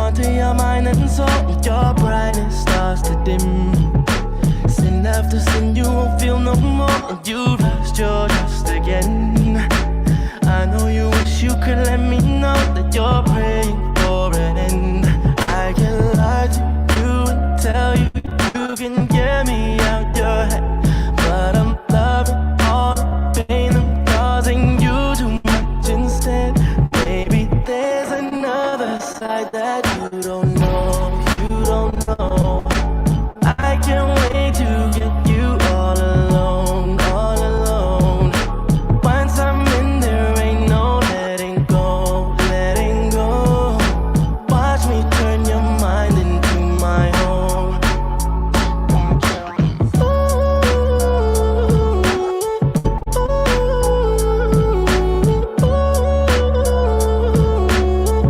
onto your mind and soul. Your brightness starts to dim. Sin after sin, you won't feel no more, and you've lost your trust again. I know you wish you could let me know that you're praying for an end. I can lie to you and tell you you can get me out your head, but I'm loving all the pain I'm causing you too much instead. Maybe there's another side that you don't know, you don't know. I can't wait to get you all alone, all alone. Once I'm in there, ain't no letting go, letting go. Watch me turn your mind into my own.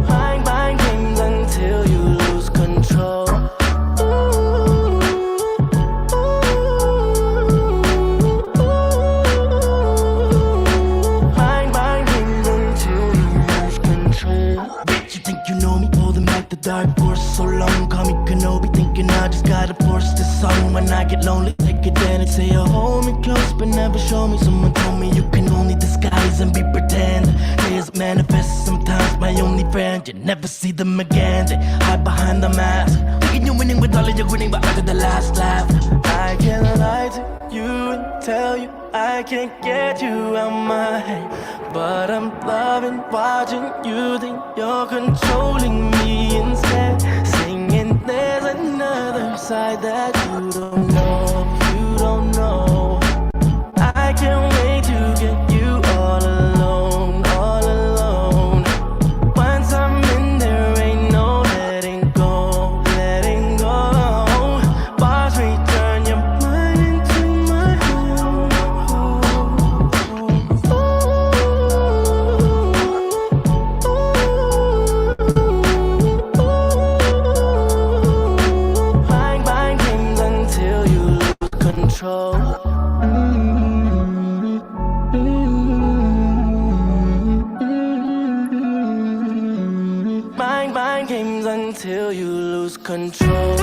Bang, bang games until you lose control. Bang, bang games until you lose control. Bitch, you think you know me? Holding back the dark force so long. Call me Kenobi, thinking I just gotta force this song. When I get lonely, take advantage. Say you hold me close, but never show me. Someone told me you can only disguise and be pretend. Tears manifest sometimes, my only friend. You never see them again. They hide behind the mask, thinking you're winning with all of your grinning, but after the last laugh. I can't lie to you and tell you I can't get you out my head, but I'm loving watching you think you're controlling me instead. Singing there's another side that you don't know, you don't know. I can't wait to get you all alone, all alone. Once I'm in there, ain't no letting go, letting go. Watch me turn your mind into my own. Bang, bang games until you lose control. Bang, bang games until you lose control.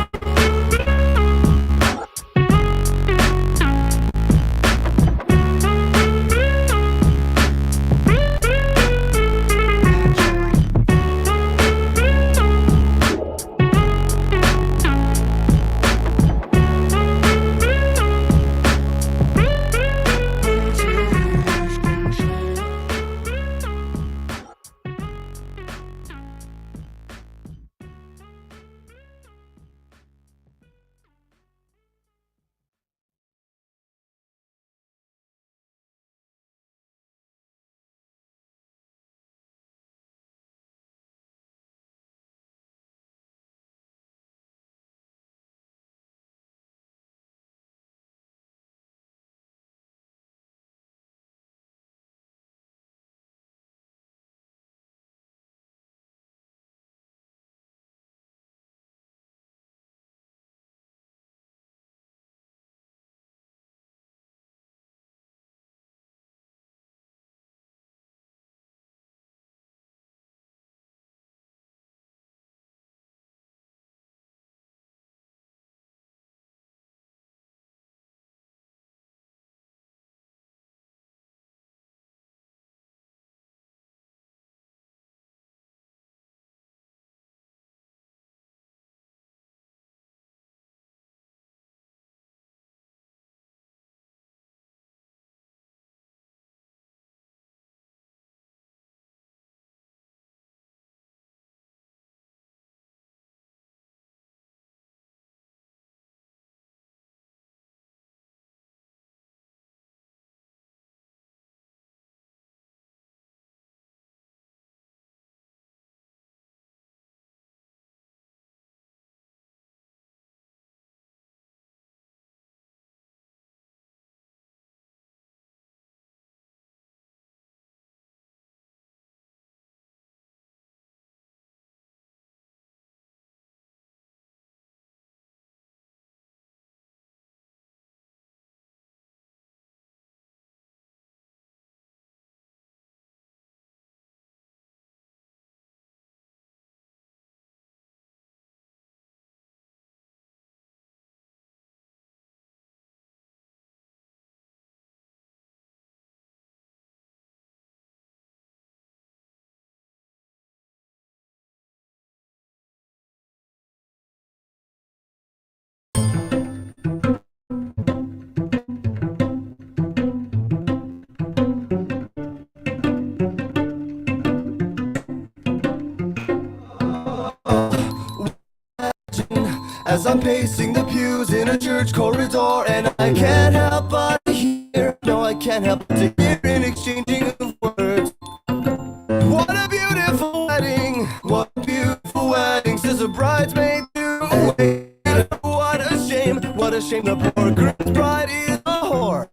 as I'm pacing the pews in a church corridor, and I can't help but hear, no, I can't help but to hear an exchanging of words. What a beautiful wedding, what a beautiful wedding, says a bridesmaid to wait. What a shame the poor groom's bride is a whore.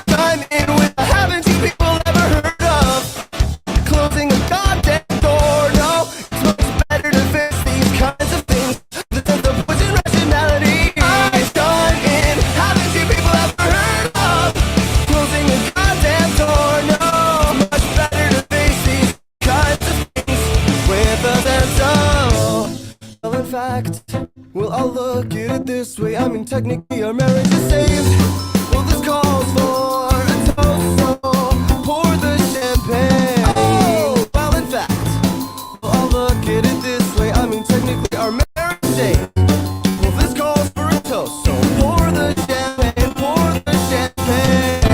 I'm in with the haven't you people ever heard of closing a goddamn door? No, it's much better to face these kinds of things than the poison rationality. I'm done in, haven't you people ever heard of closing a goddamn door? No, much better to face these kinds of things with a sense of, well, in fact, we'll all look at it this way. I mean, technically our marriage is saved. Well, this calls for a toast, so pour the champagne. Oh, well, in fact, we'll all look at it this way. I mean, technically our marriage is saved. Well, this calls for a toast, so pour the champagne, pour the champagne.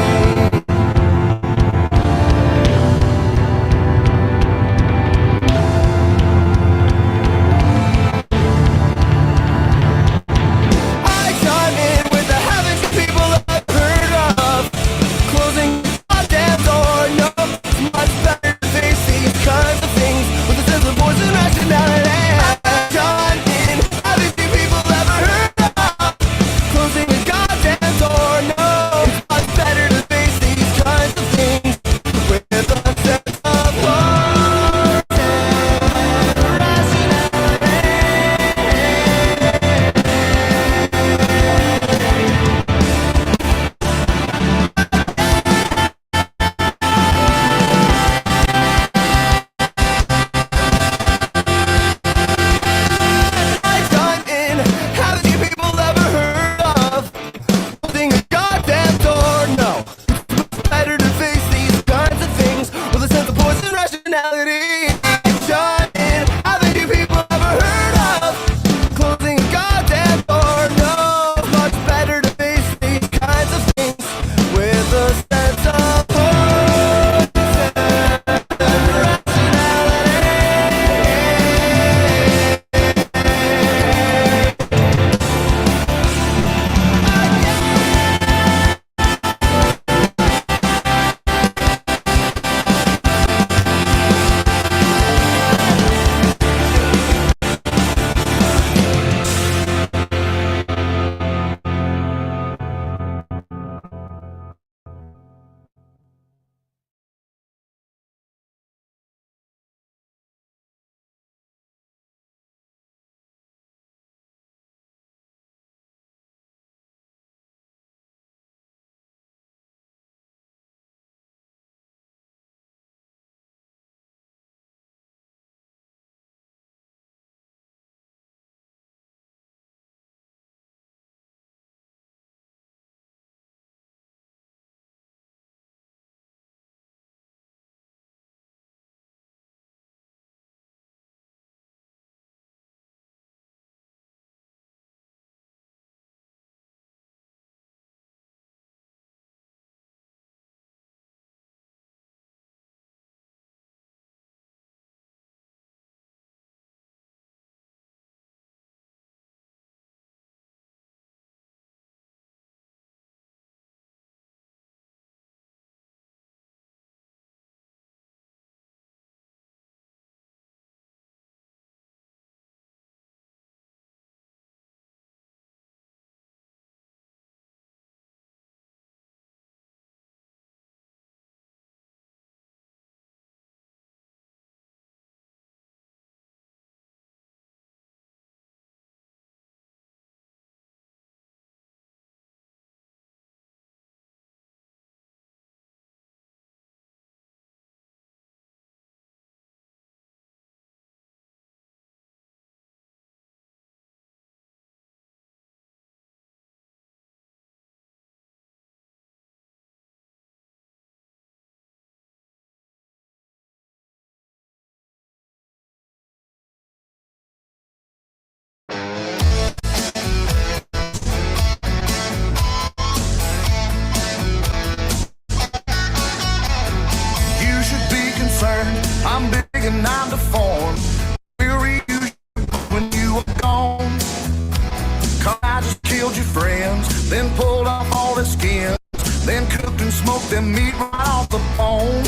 I just killed your friends, then pulled off all the skins, then cooked and smoked them meat right off the bone.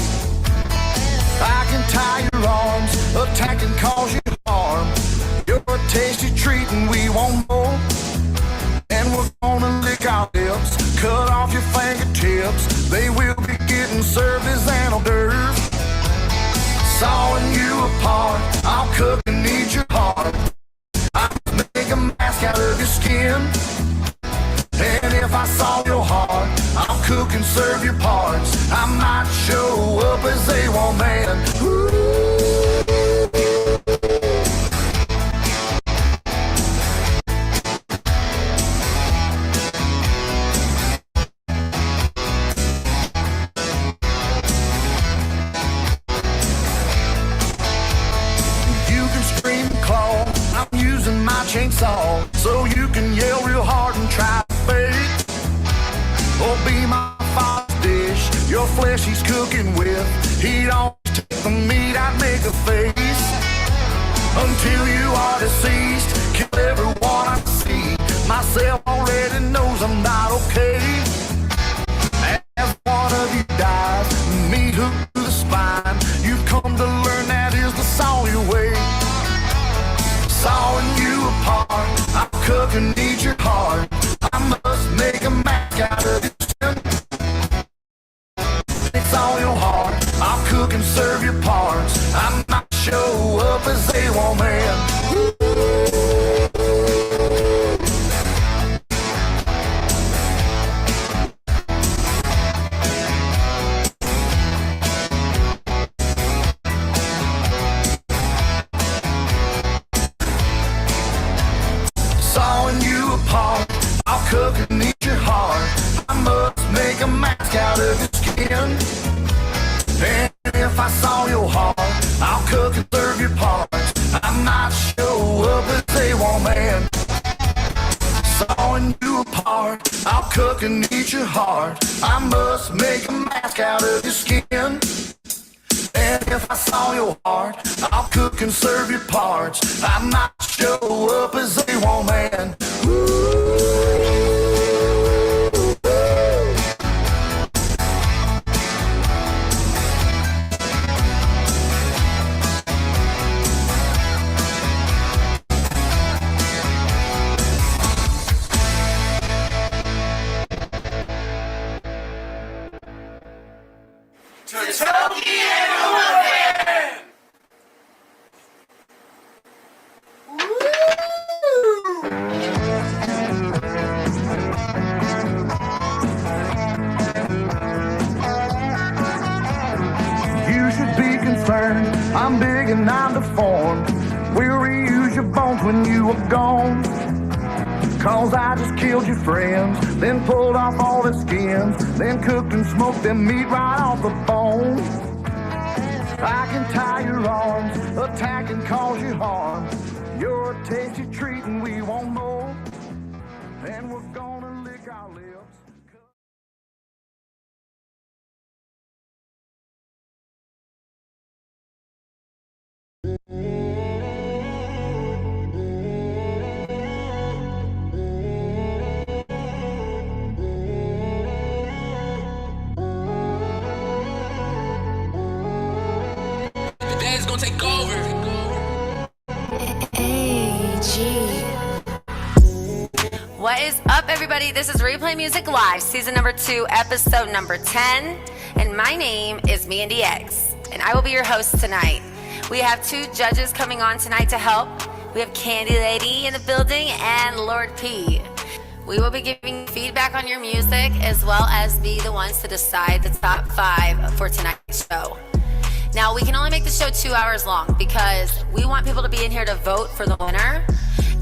I can tie your arms, attack and cause you harm. You're a tasty treat and we want more. And we're gonna lick our lips, cut off your fingertips. They will be getting served as an hors d'oeuvre. Sawing you apart, I'll cook and eat your heart. I'll make a mask out of your skin. And if I saw your heart, I'll cook and serve your parts. I might show up as A1 man. Chainsaw, so you can yell real hard and try to fake, or be my father's dish, your flesh he's cooking with. He'd always take the meat, I'd make a face, until you are deceased. Kill everyone I see, myself already knows I'm not okay. As one of you dies, meat hooked to the spine, you've come to learn that is the Sawyer way. Sawing you apart, I'll cook and eat your heart. I must make a mask out of your skin. It's all your heart, I'll cook and serve your parts. I might show up as A1 man. Cook and eat your heart. I must make a mask out of your skin. And if I saw your heart, I'll cook and serve your parts. I might show up as A1 man. Sawing you apart, I'll cook and eat your heart. I must make a mask out of your skin. And if I saw your heart, I'll cook and serve your parts. I might show up as A1 man. I'm big and I'm deformed. We'll reuse your bones when you are gone. Cause I just killed your friends, then pulled off all the skins, then cooked and smoked them meat right off the bone. I can tie your arms, attack and cause you harm. You're a tasty treat and we want more. And we're gonna lick our lips. Dad's gonna take over. What is up, everybody? This is Replay Music Live, season number 2, episode number 10. And my name is Mandy X, and I will be your host tonight. We have 2 judges coming on tonight to help. We have Candy Lady in the building and Lord P. We will be giving feedback on your music as well as be the ones to decide the top 5 for tonight's show. Now, we can only make the show 2 hours long because we want people to be in here to vote for the winner.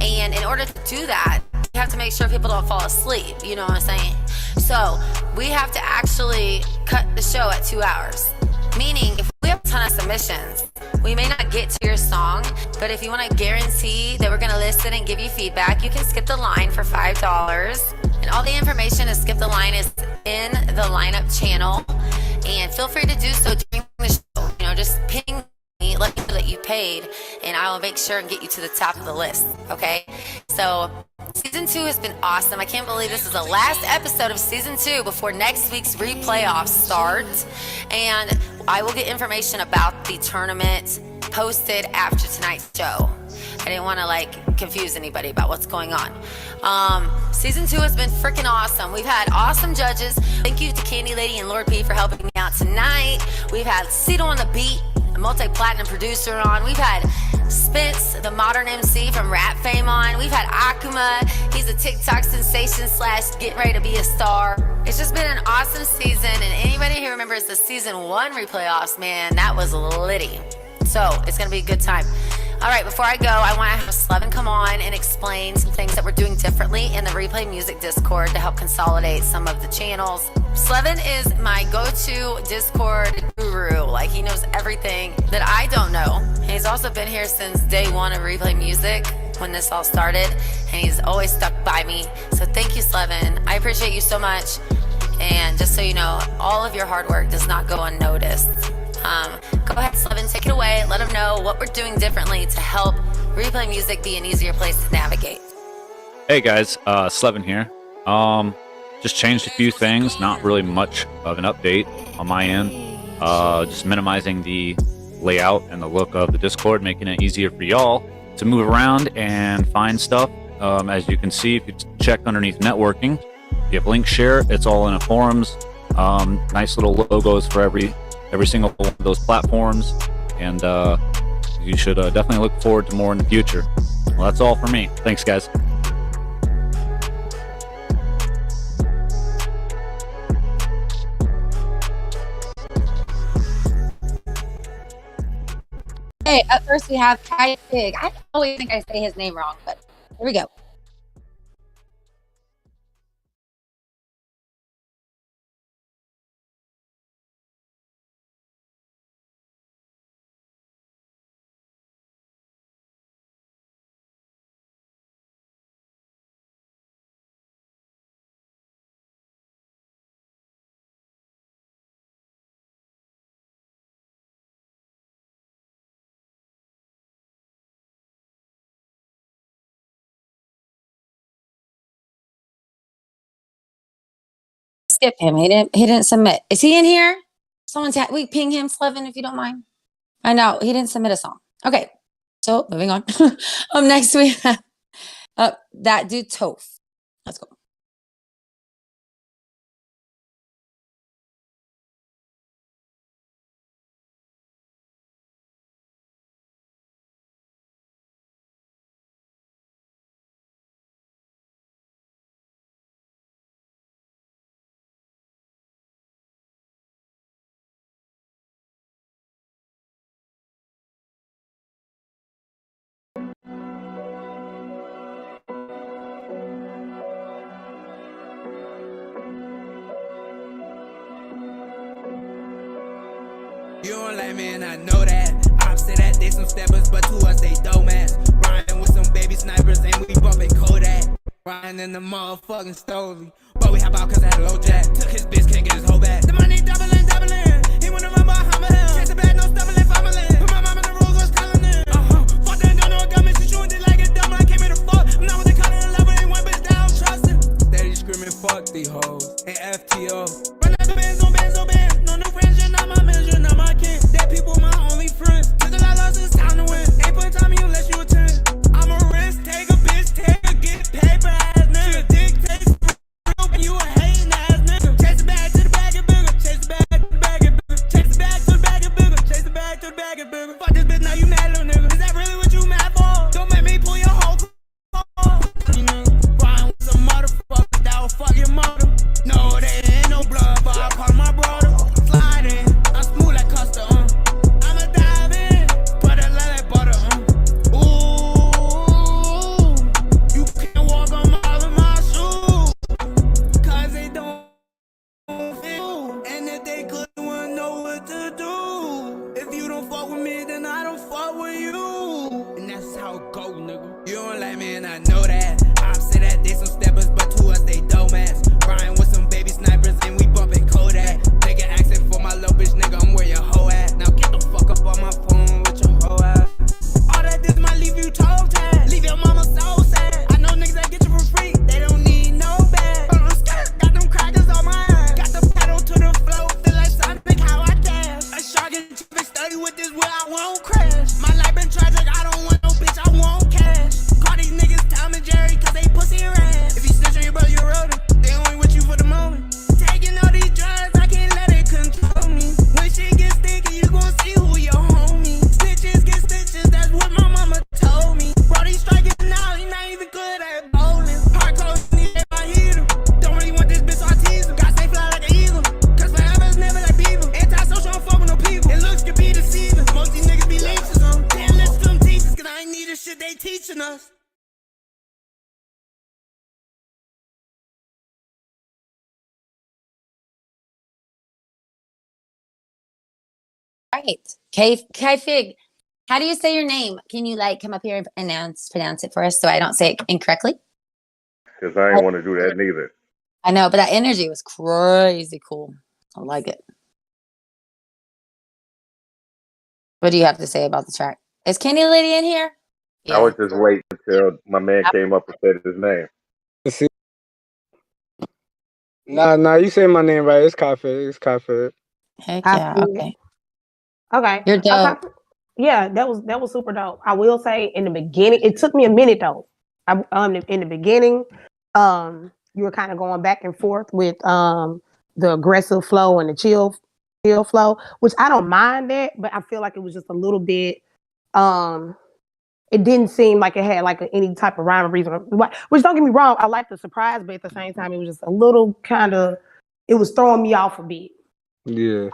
And in order to do that, we have to make sure people don't fall asleep. You know what I'm saying? So we have to actually cut the show at 2 hours. Meaning, if we have a ton of submissions, we may not get to your song, but if you want to guarantee that we're going to listen and give you feedback, you can skip the line for $5. And all the information to skip the line is in the lineup channel. And feel free to do so during the show. You know, just ping me, let me know that you paid, and I will make sure and get you to the top of the list, okay? So Season 2 has been awesome. I can't believe this is the last episode of Season 2 before next week's replayoffs start. And I will get information about the tournament posted after tonight's show. I didn't want to confuse anybody about what's going on. Season 2 has been freaking awesome. We've had awesome judges. Thank you to Candy Lady and Lord P for helping me out tonight. We've had Cito on the beat, a multi-platinum producer on. We've had Spence, the modern MC from Rap Fame on. We've had Akuma. He's a TikTok sensation / getting ready to be a star. It's just been an awesome season, and anybody who remembers the season 1 replayoffs, man, that was litty. So it's gonna be a good time. All right, before I go, I want to have Slevin come on and explain some things that we're doing differently in the Replay Music Discord to help consolidate some of the channels. Slevin is my go-to Discord guru. He knows everything that I don't know. And he's also been here since day 1 of Replay Music when this all started, and he's always stuck by me. So thank you, Slevin. I appreciate you so much. And just so you know, all of your hard work does not go unnoticed. Go ahead, Slevin, take it away. Let them know what we're doing differently to help Replay Music be an easier place to navigate. Hey guys, Slevin here. Just changed a few things, not really much of an update on my end. Just minimizing the layout and the look of the Discord, making it easier for y'all to move around and find stuff. As you can see, if you check underneath networking, you have link share, it's all in the forums. Nice little logos for every single one of those platforms, and you should definitely look forward to more in the future. Well, that's all for me. Thanks, guys. Hey, up first we have Kai Pig. I always think I say his name wrong, but here we go. Skip him. He didn't submit. Is he in here? We ping him, Slevin, if you don't mind. I know he didn't submit a song. Okay, so moving on. Next we have that dude Toph. Let's go. You don't like me and I know that. I'm say that they some steppers, but to us they dumbass. Riding with some baby snipers and we bumping Kodak. Riding in the motherfucking Stoley. But we hop out cause I had a low jack. Took his bitch, can't get his whole back. The money doubling. He wanna run by Hammerhill. Chase a bag, no stumbling, fumbling. Put my mom in the rules, what's calling it? Fuck that, don't know a gun, she shooting it like a dumb. I came here to fuck. I'm not with the color and love, ain't one bitch down, trusting. Steady screaming, fuck these hoes. And FTO. Run out the bands on bands. No new friends, you're not my man, you're not my kin. That people my only friends. Took a lot lost, it's time to win. Ain't put time in you unless you attend. I'm a risk, take a bitch, get paper ass nigga. Dictate real, and you a hating ass nigga. Chase the bag to the bag and bigger. Chase the bag to the bag and bigger. Chase the bag to the bag and bigger. Chase the bag to the bag and bigger. Fuck this bitch, now you mad little nigga. Is that really what you mad for? Don't make me pull your whole you know, Ryan was a motherfucker that will fuck your mother. No, they ain't no blood, but I call my brother. Slide in, I'm smooth like custard, I'ma dive in, put it like butter, Ooh, you can't walk on my shoes, cause they don't feel. And if they could, wouldn't know what to do. If you don't fuck with me, then I don't fuck with you. And that's how it go, nigga. You don't like me and I know that. I'm say that they some steppers, but to us they dumbass. Riding with some baby snipers and we bumping Kodak. Nigga asking for my little bitch, nigga, I'm where your hoe at. Now get the fuck up on my phone with your hoe ass. All that this might leave you toe tag. Leave your mama so sad. I know niggas that get you for right. K Fig, how do you say your name? Can you like come up here and pronounce it for us so I don't say it incorrectly? Because I ain't want to do that neither. I know, but that energy was crazy cool. I like it. What do you have to say about the track? Is Candy Lady in here? I was just waiting until my man came up and said his name. See? Nah, you say my name right. It's Cafe. It's Cafe. Heck yeah. Okay. Okay. You're dope. Yeah, that was super dope. I will say in the beginning, it took me a minute though. In the beginning, you were kind of going back and forth with the aggressive flow and the chill flow, which I don't mind that, but I feel like it was just a little bit. It didn't seem like it had like any type of rhyme or reason. Which don't get me wrong, I like the surprise, but at the same time, it was just a little kind of. It was throwing me off a bit. Yeah.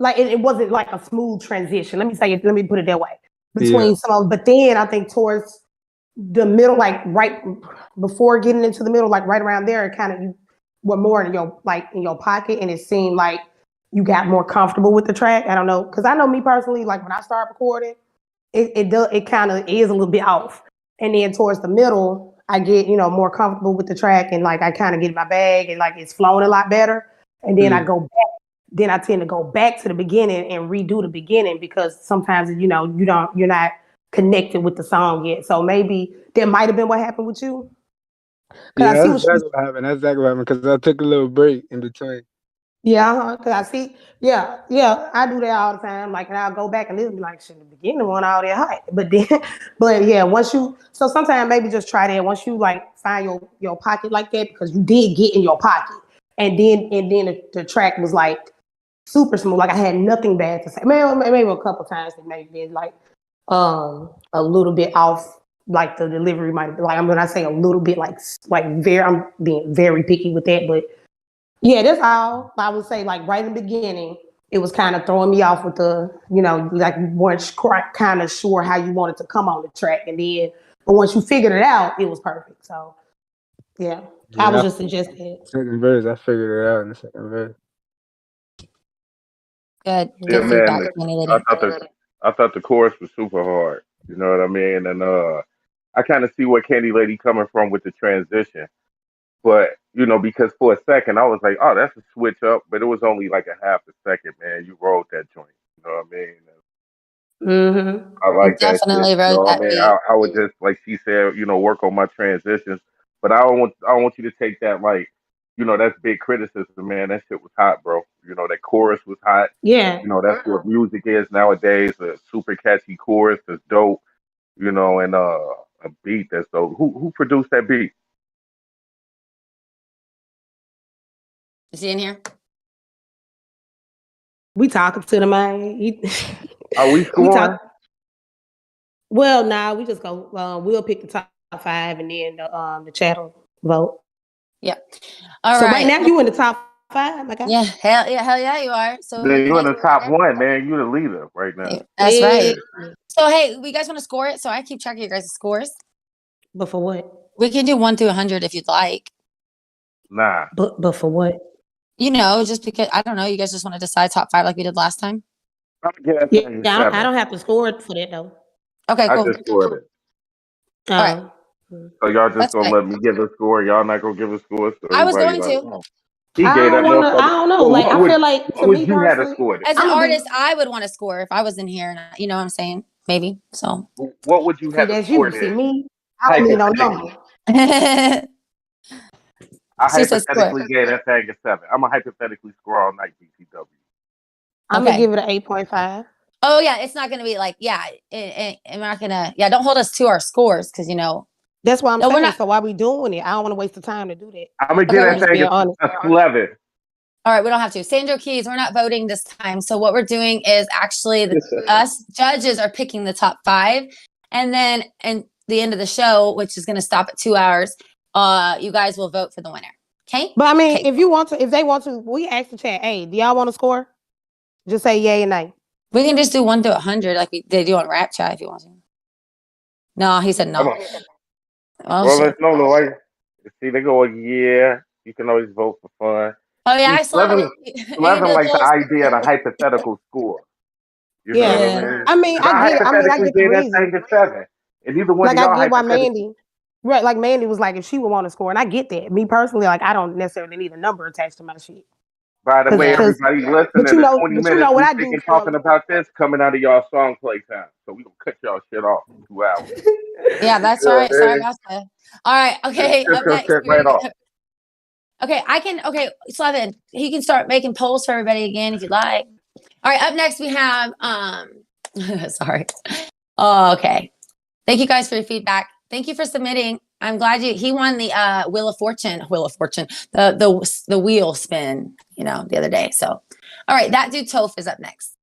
Like it wasn't like a smooth transition. Let me put it that way. Between some, but then I think towards the middle, like right before getting into the middle, like right around there, it kind of you were more in your pocket, and it seemed like you got more comfortable with the track. I don't know, because I know me personally, like when I start recording, it kind of is a little bit off, and then towards the middle, I get more comfortable with the track, and like I kind of get in my bag, and like it's flowing a lot better, and then I go back. Then I tend to go back to the beginning and redo the beginning because sometimes you're not connected with the song yet. So maybe that might have been what happened with you. Yeah, that's exactly what happened. That's exactly what happened because I took a little break in between. Yeah, because I see. Yeah, I do that all the time. Like, and I'll go back and listen, be like, shit, the beginning one all that hot, but then, but yeah, so sometimes maybe just try that. Once you like find your pocket like that, because you did get in your pocket, and then the track was like super smooth. Like I had nothing bad to say. Maybe a couple times it may have been like a little bit off. Like the delivery might like when I say a little bit like very. I'm being very picky with that, but yeah, that's all I would say. Like right in the beginning, it was kind of throwing me off with the like you weren't kind of sure how you wanted to come on the track, and then but once you figured it out, it was perfect. So yeah, I was just suggesting. Second verse, I figured it out in the second verse. Good. Yeah, Good man. feedback, I thought the chorus was super hard. You know what I mean? And I kind of see where Candy Lady coming from with the transition. But because for a second I was like, oh, that's a switch up, but it was only like a half a second, man. You rolled that joint. You know what I mean? Mm-hmm. I like that shit. Definitely You wrote know what that I mean? beat. I would just like she said, work on my transitions. But I don't want you to take that like, that's big criticism, man. That shit was hot, bro. That chorus was hot. Yeah. That's what music is nowadays. A super catchy chorus that's dope. And a beat that's dope. Who produced that beat? Is he in here? We talking to the man. Are we scoring? Well, nah, we just go. We'll pick the top 5, and then the chat will vote. Yeah. All so right. right now you in the top 5. Okay. Yeah, hell yeah, you are. So Then you're in the top 1, man. You're the leader right now. That's right. So hey, we guys want to score it? So I keep track of your guys' scores. But for what? We can do 1 through 100 if you'd like. Nah. But for what? Just because I don't know. You guys just want to decide top 5 like we did last time. Yeah, I don't have to score it for that though. Okay, cool. I just scored it. All right. So y'all just gonna let me give a score? Y'all not gonna give a score? So I was going like, to. He I gave that motherfucker. I don't know. Like I feel like what to would me you have to personally, score it? As an artist, I would want to score if I was in here. And you know what I'm saying? Maybe. So. What would you see, have to that's score you. it See in? me. I don't need no number. I hypothetically gave that thing a 7. I'm gonna hypothetically score all night BTW. I'm gonna give it an 8.5. Oh yeah, it's not gonna be like I'm not gonna don't hold us to our scores because that's why I'm saying. So why we doing it? I don't want to waste the time to do that. I'm gonna give that thing a 11. All right, we don't have to. Sandro Keys, we're not voting this time. So what we're doing is actually us judges are picking the top 5, and then and the end of the show, which is gonna stop at 2 hours, you guys will vote for the winner. Okay? But I mean, if they want to, we ask the chat, hey, do y'all want to score? Just say yay and nay. We can just do 1 through 100 like they do on Rap Chat if you want to. No, he said no. Well, let's no. Like, see, they go, yeah, you can always vote for fun. Oh, yeah, Eleven like the idea of a hypothetical score. You know what I Yeah. mean? I mean, 'Cause I I get it. I mean, I hypothetically get the gave that reason. thing a 7, and neither one of Like I y'all get why hypothetically. Mandy, right? Like Mandy was like, if she would want to score, and I get that. Me personally, like I don't necessarily need a number attached to my shit, By the way, Yeah. everybody listening, the 20 but you minutes know what we I do taking for. talking about this coming out of y'all song play time. So we gonna cut y'all shit off in 2 hours. Yeah, that's You all know right. what I Sorry mean? about that. All right. Okay. Just Up gonna next, cut we're right gonna off. get. Okay, I can. Okay, Slavin, he can start making polls for everybody again if you'd like. All right. Up next, we have. Sorry. Oh, okay. Thank you guys for your feedback. Thank you for submitting. I'm glad he won the Wheel of Fortune, the wheel spin, the other day. So, all right, that dude Toph is up next.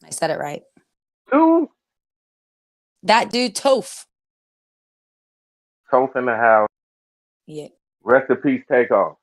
I said it right. Two. That dude Toph. Toph in the house. Yeah. Rest in peace. Take off.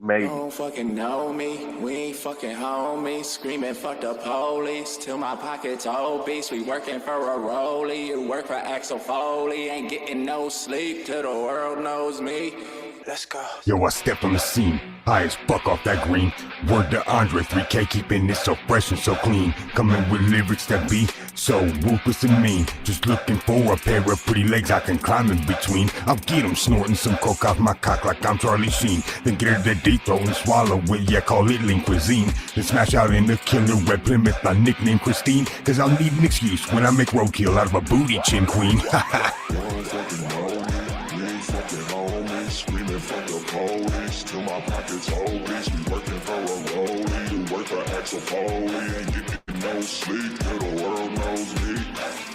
Maybe. You don't fucking know me, we ain't fucking homies. Screaming fuck the police, till my pockets obese. We working for a rollie, you work for Axel Foley. Ain't getting no sleep till the world knows me. Let's go. Yo, I stepped on the scene, high as fuck off that green. Word to Andre, 3K keeping it so fresh and so clean. Coming with lyrics that be so ruthless and mean. Just looking for a pair of pretty legs I can climb in between. I'll get 'em snorting some coke off my cock like I'm Charlie Sheen. Then get her that deep throat and swallow it, yeah, call it lean cuisine. Then smash out in the killer red Plymouth, I nickname Christine. Cause I'll need an excuse when I make roadkill out of a booty chin queen. Screaming fuck the police, till my pockets obese. We working for a rollie, you work for Axel Foley. Ain't getting no sleep till the world knows me.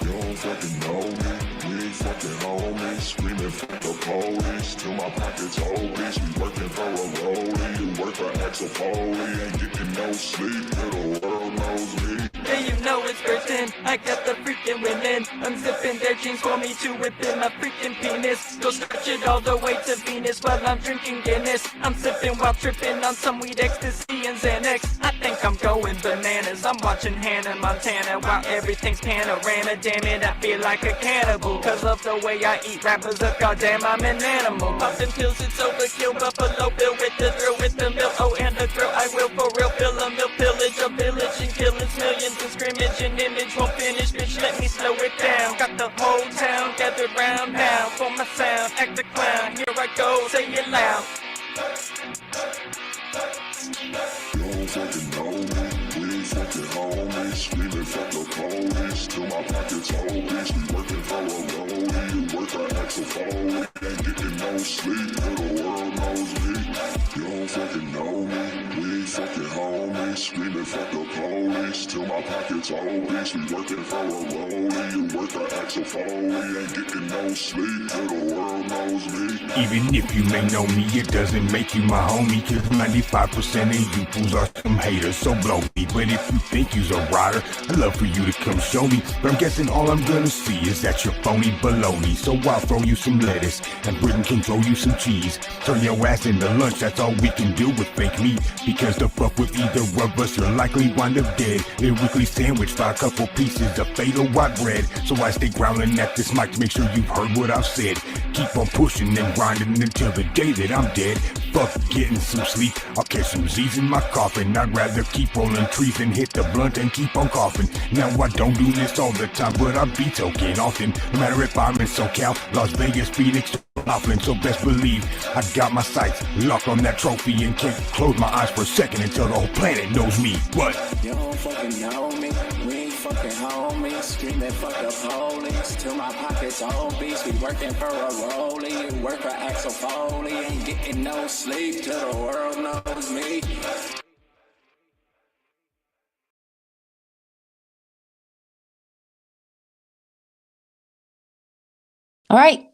You don't fucking know me, we ain't fucking homies. Screaming fuck the police, till my pockets obese. We working for a rollie, you work for Axel Foley. Ain't getting no sleep till the world knows me. Yeah, you know it's certain, I got the freaking women. I'm zipping their jeans for me to whip in my freaking penis. Go stretch it all the way to Venus while I'm drinking Guinness. I'm sipping while tripping on some weed, ecstasy, and Xanax. I think I'm going bananas. I'm watching Hannah Montana while everything's panorama. Damn it, I feel like a cannibal. Cause of the way I eat rappers up, goddamn, I'm an animal. Popping pills, it's overkill. Buffalo Bill with the thrill, with the mill. Oh, and the thrill, I will for real. Fill a mill, pillage a village and kill its millions. The scrimmage and image won't finish, bitch, let me slow it down. Got the whole town gathered round now. For my sound, act the clown. Here I go, say it loud. You don't fucking know me, we ain't fucking homies. Screaming fuck the police, till my pockets obese. We working for a rollie, you work for Axel Foley. Ain't getting no sleep till the world knows me. You don't fucking know me, we ain't fucking homies. Screaming fuck the police, till my pockets obese. We working for a rollie, you work for Axel Foley. Ain't getting no sleep till the world knows me. Even if you may know me, it doesn't make you my homie. Cause 95% of you fools are some haters, so blow me. But if you think you's a rider, I'd love for you to come show me. But I'm guessing all I'm gonna see is that you're phony baloney. So I'll throw you some lettuce, and Britain can throw you some cheese. Turn your ass into lunch, that's all we can do with fake meat. Because to fuck with either of us, you'll likely wind up dead. Lyrically sandwiched by a couple pieces of fatal white bread. So I stay growling at this mic to make sure you've heard what I've said. Keep on pushing and grinding until the day that I'm dead. Fuck getting some sleep, I'll catch some Z's in my coffin. I'd rather keep rolling trees than hit the blunt and keep on coughing. Now I don't do this all the time, but I be token often. No matter if I'm in SoCal, Las Vegas, Phoenix, Laughlin, so best believe I got my sights locked on that trophy and can't close my eyes for a second until the whole planet knows me. What? You don't fucking know me, we ain't fucking homies. Screaming fuck the police, till my pockets obese. We working for a rollie, you work for Axel Foley. Ain't getting no sleep till the world knows me. All right.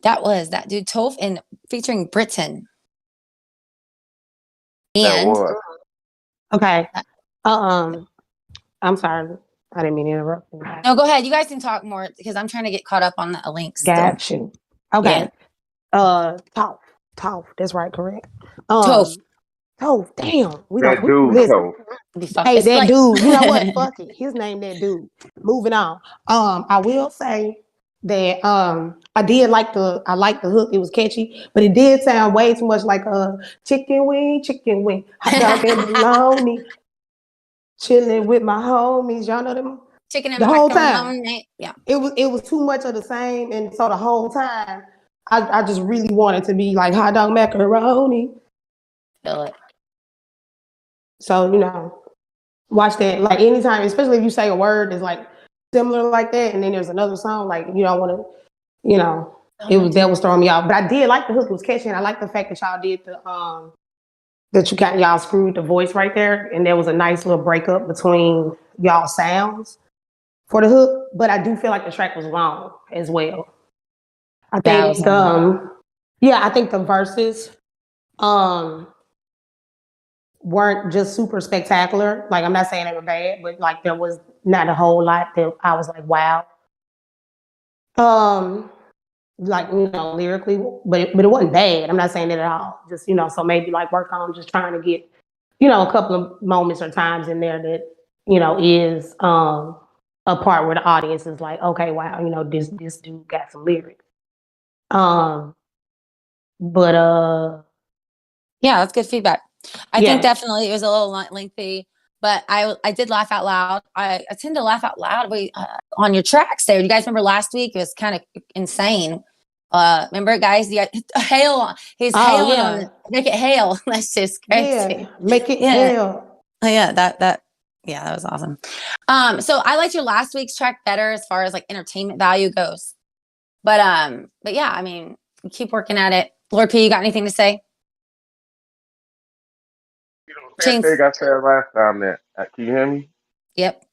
That was that dude Toph and featuring Britain. That And was. Okay. I'm sorry. I didn't mean to interrupt. no, go ahead. You guys can talk more because I'm trying to get caught up on the links. Got you. Okay. Toph. That's right, correct. Toph. Toph. Damn. That dude, listen. Toph. Hey, It's that like- dude. You know what? Fuck it. His name, that dude. Moving on. I will say that I like the hook. It was catchy, but it did sound way too much like chicken wing, hot dog and bologna, chilling with my homies. Y'all know them. Chicken and The whole time. Yeah. It was too much of the same, and so the whole time I just really wanted to be like hot dog macaroni. Feel it. So, watch that. Like anytime, especially if you say a word is like similar like that, and then there's another song, like you don't want to, that was throwing me off. But I did like the hook, it was catchy, and I like the fact that y'all did y'all screwed the voice right there, and there was a nice little breakup between y'all sounds for the hook. But I do feel like the track was long as well. I think I think the verses weren't just super spectacular. Like, I'm not saying they were bad, but like there was not a whole lot that I was like, wow. Like, lyrically, but it wasn't bad. I'm not saying that at all. Just, so maybe like work on just trying to get, a couple of moments or times in there that, is a part where the audience is like, okay, wow, this dude got some lyrics. But yeah, that's good feedback. I think definitely it was a little lengthy, but I did laugh out loud. I tend to laugh out loud on your tracks there. You guys remember last week? It was kind of insane. Remember, guys? He's hailing on make it hail. That's just crazy. Yeah, make it hail. Yeah, that was awesome. So I liked your last week's track better as far as like entertainment value goes. But yeah, I mean, keep working at it. Lord P, you got anything to say? Same thing I said last time. Can you hear me? Yep.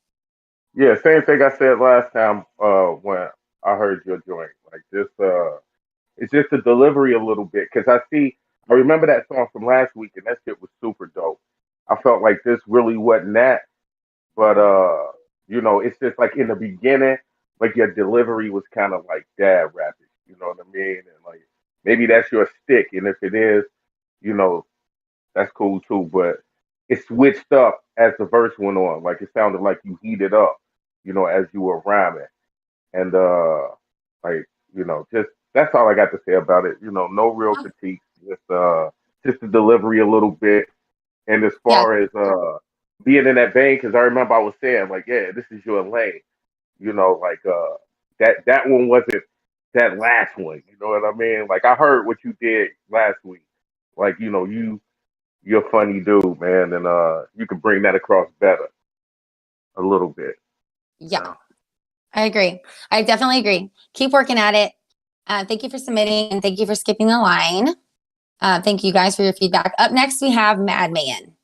Yeah, same thing I said last time when I heard your joint. Like this, it's just the delivery a little bit because I remember that song from last week and that shit was super dope. I felt like this really wasn't that, but it's just like in the beginning, like your delivery was kind of like dad rapping. You know what I mean? And like maybe that's your stick, and if it is, that's cool too. But it switched up as the verse went on. Like it sounded like you heated up, as you were rhyming. And just that's all I got to say about it. No real critique, just the delivery a little bit. And as far as being in that vein, because I remember I was saying like, yeah, this is your lane. Like that one wasn't that last one. You know what I mean? Like I heard what you did last week. Like you're a funny dude, man, and you can bring that across better a little bit. Yeah, I agree. I definitely agree. Keep working at it. Thank you for submitting and thank you for skipping the line. Thank you guys for your feedback. Up next, we have Madman.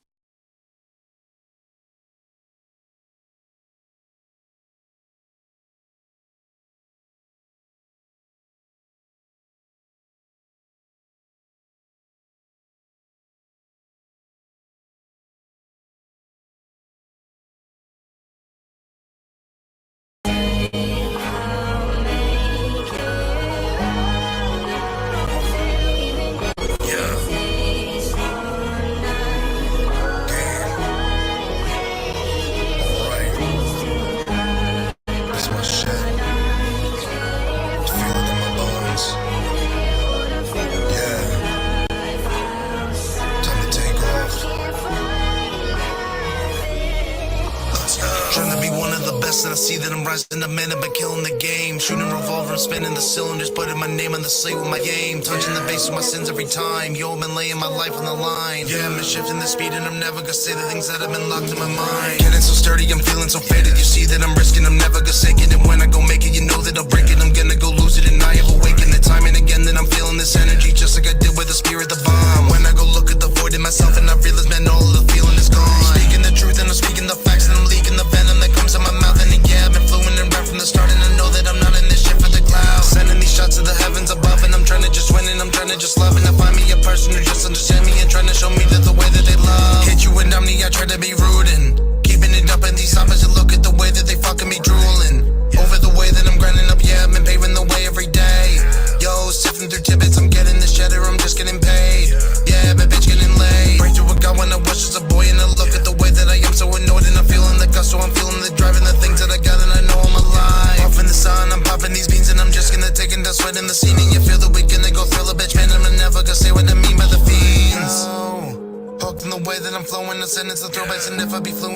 And I see that I'm rising the man, I've been killing the game. Shooting revolver, I'm spinning the cylinders, putting my name on the slate with my game. Touching the base with my sins every time. Yo, I've been laying my life on the line. Yeah, I've been shifting the speed and I'm never gonna say the things that have been locked in my mind. Getting so sturdy, I'm feeling so faded. You see that I'm risking, I'm never gonna sink it. And when I go make it, you know that I'll break it. I'm gonna go lose it and I have awakened the time and again that I'm feeling this energy, just like I did with the spirit, the bomb. When I go look at the void in myself and I realize, man, all of the feeling is gone. Speaking the truth and I'm speaking the facts and I'm leaking the venom that comes in my mouth. And yeah, I've been fluent and right from the start, and I know that I'm not in this shit for the clouds. Sending these shots to the heavens above, and I'm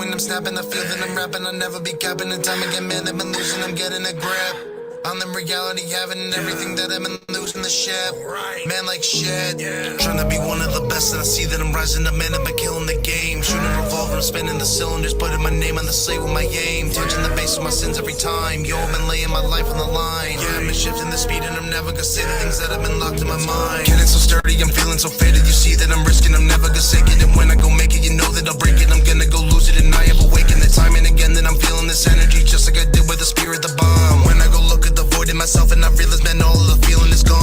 and I'm snapping. I feel that I'm rapping. I'll never be capping. And time again, man, I've been losing. I'm getting a grip on the reality, having everything that I've been losing the ship. Man, like shit. Trying to be one of the best, and I see that I'm rising up, man. I've been killing the game. Shooting a revolver, I'm spinning the cylinders, putting my name on the slate with my aim. Touching the base of my sins every time. Yo, I've been laying my life on the line. Yeah, I've been shifting the speed, and I'm never gonna say the things that have been locked in my mind. Getting so sturdy, I'm feeling so faded. You see that I'm risking, I'm never gonna sink it. And when I go make it, you know that I'll break it. I'm gonna go lose it, and I have awakened the time and again that I'm feeling this energy, just like I did with the spirit, the bomb. When I go look at the void in myself, and I realize, man, all of the feeling is gone.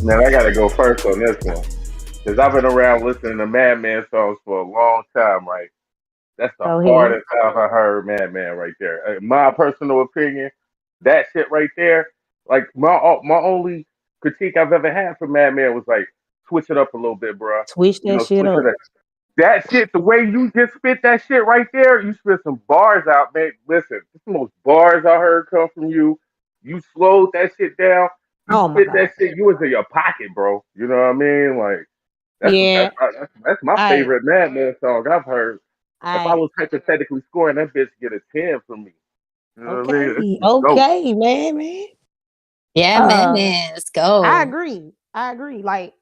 Man, I gotta go first on this one. Because I've been around listening to Madman songs for a long time, right? That's the Go ahead. hardest I've heard Madman right there. My personal opinion, that shit right there, like my only critique I've ever had for Madman was like, switch it up a little bit, bro. Switch that shit Switch up. it up. That shit, the way you just spit that shit right there, you spit some bars out, man. Listen, this is the most bars I heard come from you. You slowed that shit down. You Oh my spit God. that shit. You was in your pocket, bro. You know what I mean? Like Yeah. that's my I favorite Madman song I've heard. If I I was hypothetically scoring, that bitch get a 10 from me. You know what I mean? okay. It's dope. Okay, man. Yeah, man. Let's go. I agree. Like,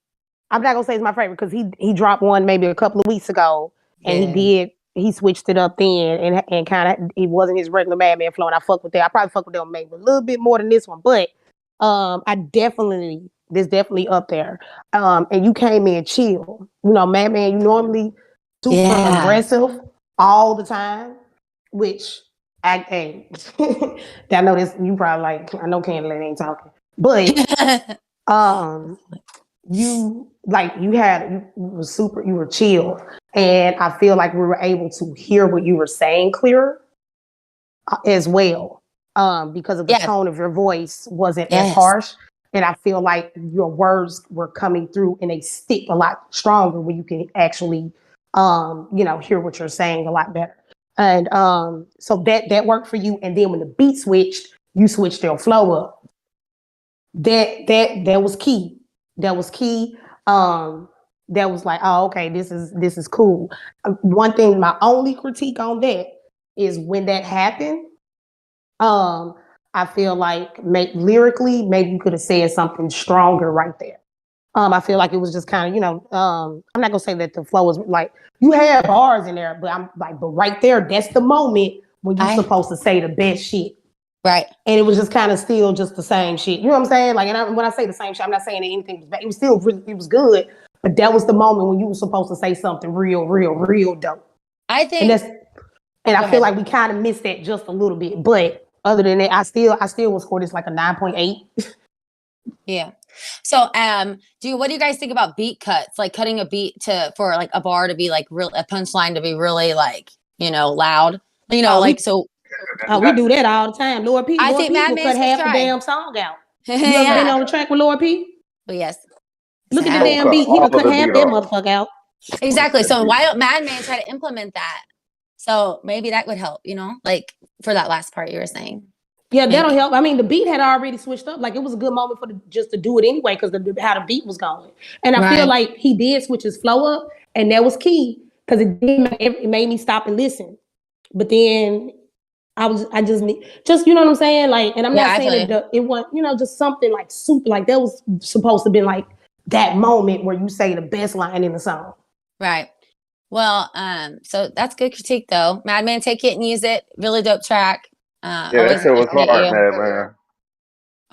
I'm not gonna say it's my favorite because he dropped one maybe a couple of weeks ago, and he switched it up then and kind of it wasn't his regular Madman flow, and I fuck with that. I probably fuck with them maybe a little bit more than this one, but this definitely up there. And you came in chill. You know, Madman, you normally super aggressive all the time, which I know this. You probably like. I know Candlelight ain't talking, but you were chill, and I feel like we were able to hear what you were saying clearer as well, because of the tone of your voice wasn't as harsh, and I feel like your words were coming through and they stick a lot stronger when you can actually hear what you're saying a lot better. And so that worked for you. And then when the beat switched, you switched your flow up. That was key. That was key. That was like, oh, okay, this is cool. One thing, my only critique on that is when that happened, I feel like lyrically, maybe you could have said something stronger right there. I feel like it was just kind of, I'm not gonna say that the flow was like, you had bars in there, but I'm like, but right there, that's the moment when you're supposed to say the best shit. Right. And it was just kind of still just the same shit. You know what I'm saying? Like, when I say the same shit, I'm not saying that anything was bad. It was still really, it was good. But that was the moment when you were supposed to say something real, real, real dope. I think, and I feel like we kind of missed that just a little bit. But other than that, I still would score this like a 9.8. Yeah. So, what do you guys think about beat cuts? Like cutting a beat for like a bar to be like real, a punchline to be really like, loud. We do that all the time. Lord P. I Lord think P will Madman cut half the damn song out. You ever been on the track with Lord P? Oh, yes. Look at the damn beat. He will cut half that motherfucker out. Exactly. So why don't Madman try to implement that? So maybe that would help, like for that last part you were saying. Yeah, that'll help. I mean, the beat had already switched up. Like, it was a good moment just to do it anyway because how the beat was going. And I feel like he did switch his flow up, and that was key because it made me stop and listen. But then you know what I'm saying? Like, and I'm not saying that it wasn't, just something like super, like that was supposed to be like that moment where you say the best line in the song. Right. Well, so that's good critique though. Madman, take it and use it. Really dope track. That shit was hard, man.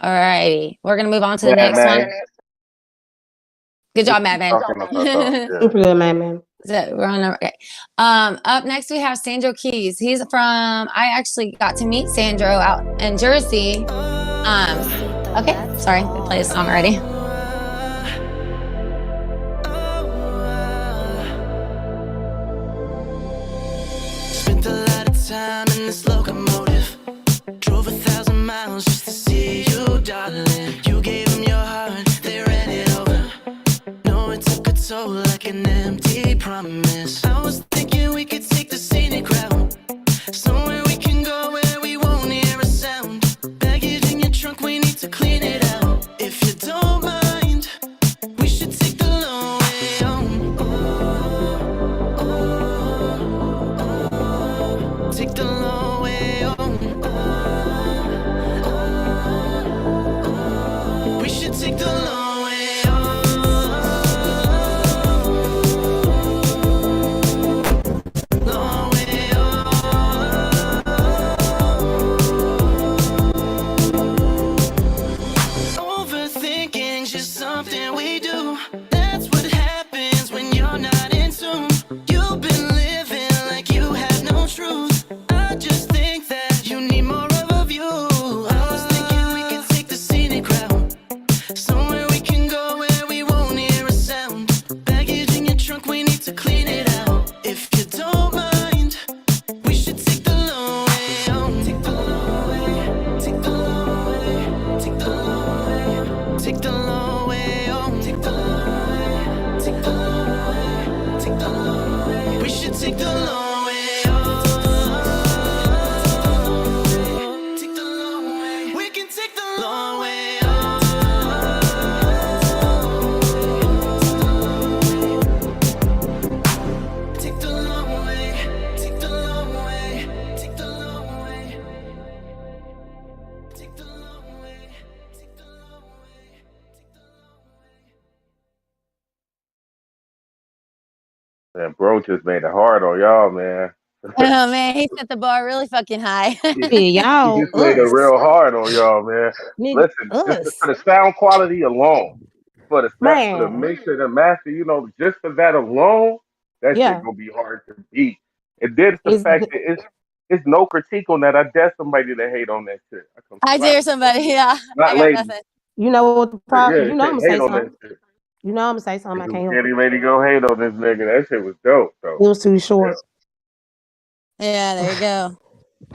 All righty. We're going to move on to the next one. Good job, Madman. Super good, Madman. So we're on okay. Up next we have Sandro Keys. He's I actually got to meet Sandro out in Jersey. Okay, sorry, I played a song already. Spent a lot of time in this locomotive. Drove 1,000 miles just to see you, darling. You gave them your heart, they ran it over. No, it took a toll like an empty promise. I was thinking we could take the scenic route, somewhere we can go where we won't hear a sound. Baggage in your trunk, we need take the long way home. Long way home. Overthinking's just something we do. That's what happens when you're not in tune. You've been living like you have no truth. I just think that you need more of a view. I was thinking we could take the scenic route, somewhere we can go where we won't hear a sound. Baggage in your trunk, we need to clean it out. If you don't mind, we should take the long way home. Take the long way, take the long way, take the long way, take the long way home. Take the long way, take the long way, take the long way. We should take the long way home. Take the long way. We can take the long way home. Take the long way, take the long way, take the long way. Take the long way, take the long way, take the long way. Man, bro just made it hard on y'all, man. Oh man, he set the bar really fucking high. He just made it real hard on y'all, man. Listen, just for the sound quality alone, for the for the Man. mix and the master, you know, just for that alone, that Yeah. shit gonna be hard to beat. And then the It's fact that it's no critique on that. I dare somebody to hate on that shit. I come I slap dare you. somebody. Yeah, Not I got lady. nothing. You know what the Yeah, problem? You know I'm say gonna say hate on that something. shit. You know I'm gonna say something. I can't help Candy it. lady go hate on this nigga. That shit was dope though. It was too short. Yeah, there you go.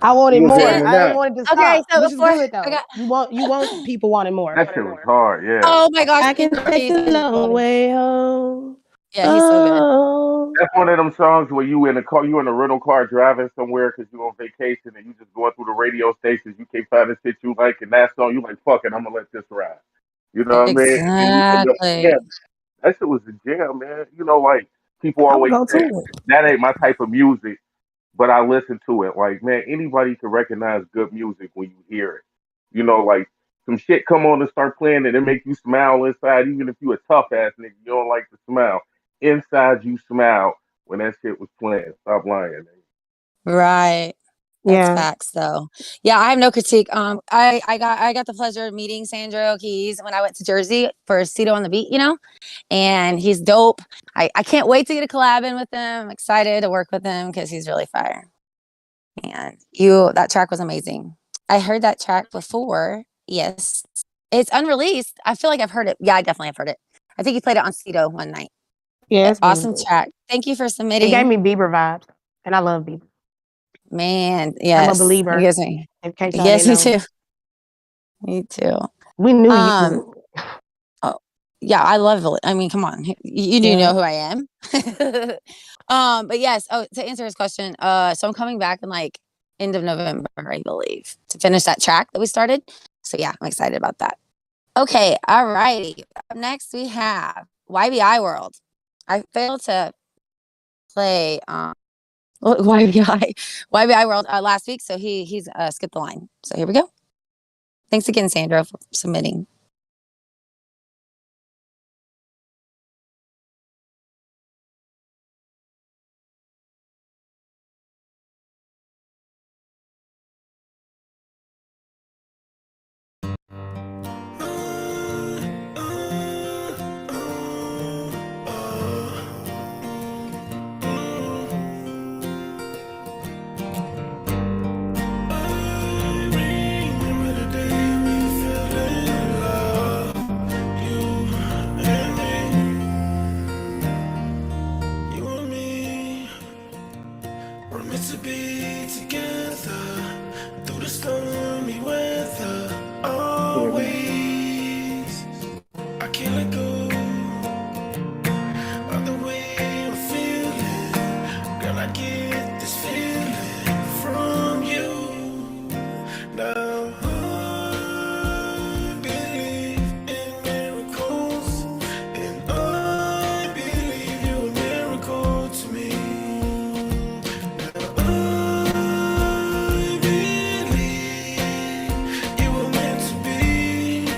I wanted You was more. hearing it I didn't out. want it to Okay, stop, so which is before good though. I got, You want people wanting more. That shit was hard, yeah. oh my gosh, I can take the long way home. Yeah, he's so good. Oh. That's one of them songs where you in a car, you in a rental car driving somewhere because you on vacation and you just going through the radio stations. You can't find the shit you like, and that song you like, fuck it, I'm gonna let this ride. You know what I mean? And you end up, Exactly. yeah, that shit was the jam, man. You know, like people I'm gonna always go say to it. that ain't my type of music, but I listen to it. Like, man, anybody can recognize good music when you hear it. You know, like some shit come on and start playing and it make you smile inside, even if you a tough ass nigga, you don't like to smile. Inside you smile when that shit was playing. Stop lying. Nigga. Right. That's Yeah. facts though. Yeah, I have no critique. I got the pleasure of meeting Sandro Keys when I went to Jersey for Cito on the Beat, you know, and he's dope. I can't wait to get a collab in with him. I'm excited to work with him because he's really fire. And that track was amazing. I heard that track before. Yes. It's unreleased. I feel like I've heard it. Yeah, I definitely have heard it. I think you played it on Cito one night. Yeah, it's really Awesome good. track. Thank you for It submitting. gave me Bieber vibes, and I love Bieber. Man, I'm yes. a believer. He gives me. In case y'all Yes, didn't me know. too. Me too. We knew you. Oh, yeah, I love it. I mean, come on. You do Yeah. know who I am. But yes, to answer his question, so I'm coming back in like end of November, I believe, to finish that track that we started. So yeah, I'm excited about that. Okay, all righty. Up next we have YBI World. I failed to play YBI World last week, so he's skipped the line. So here we go. Thanks again, Sandra, for submitting. To be together through the stormy weather, always. I can't let go of the way I'm feeling. Girl, I get this feeling from you. Now I believe in miracles, and I believe you're a miracle to me. I believe you were meant to be.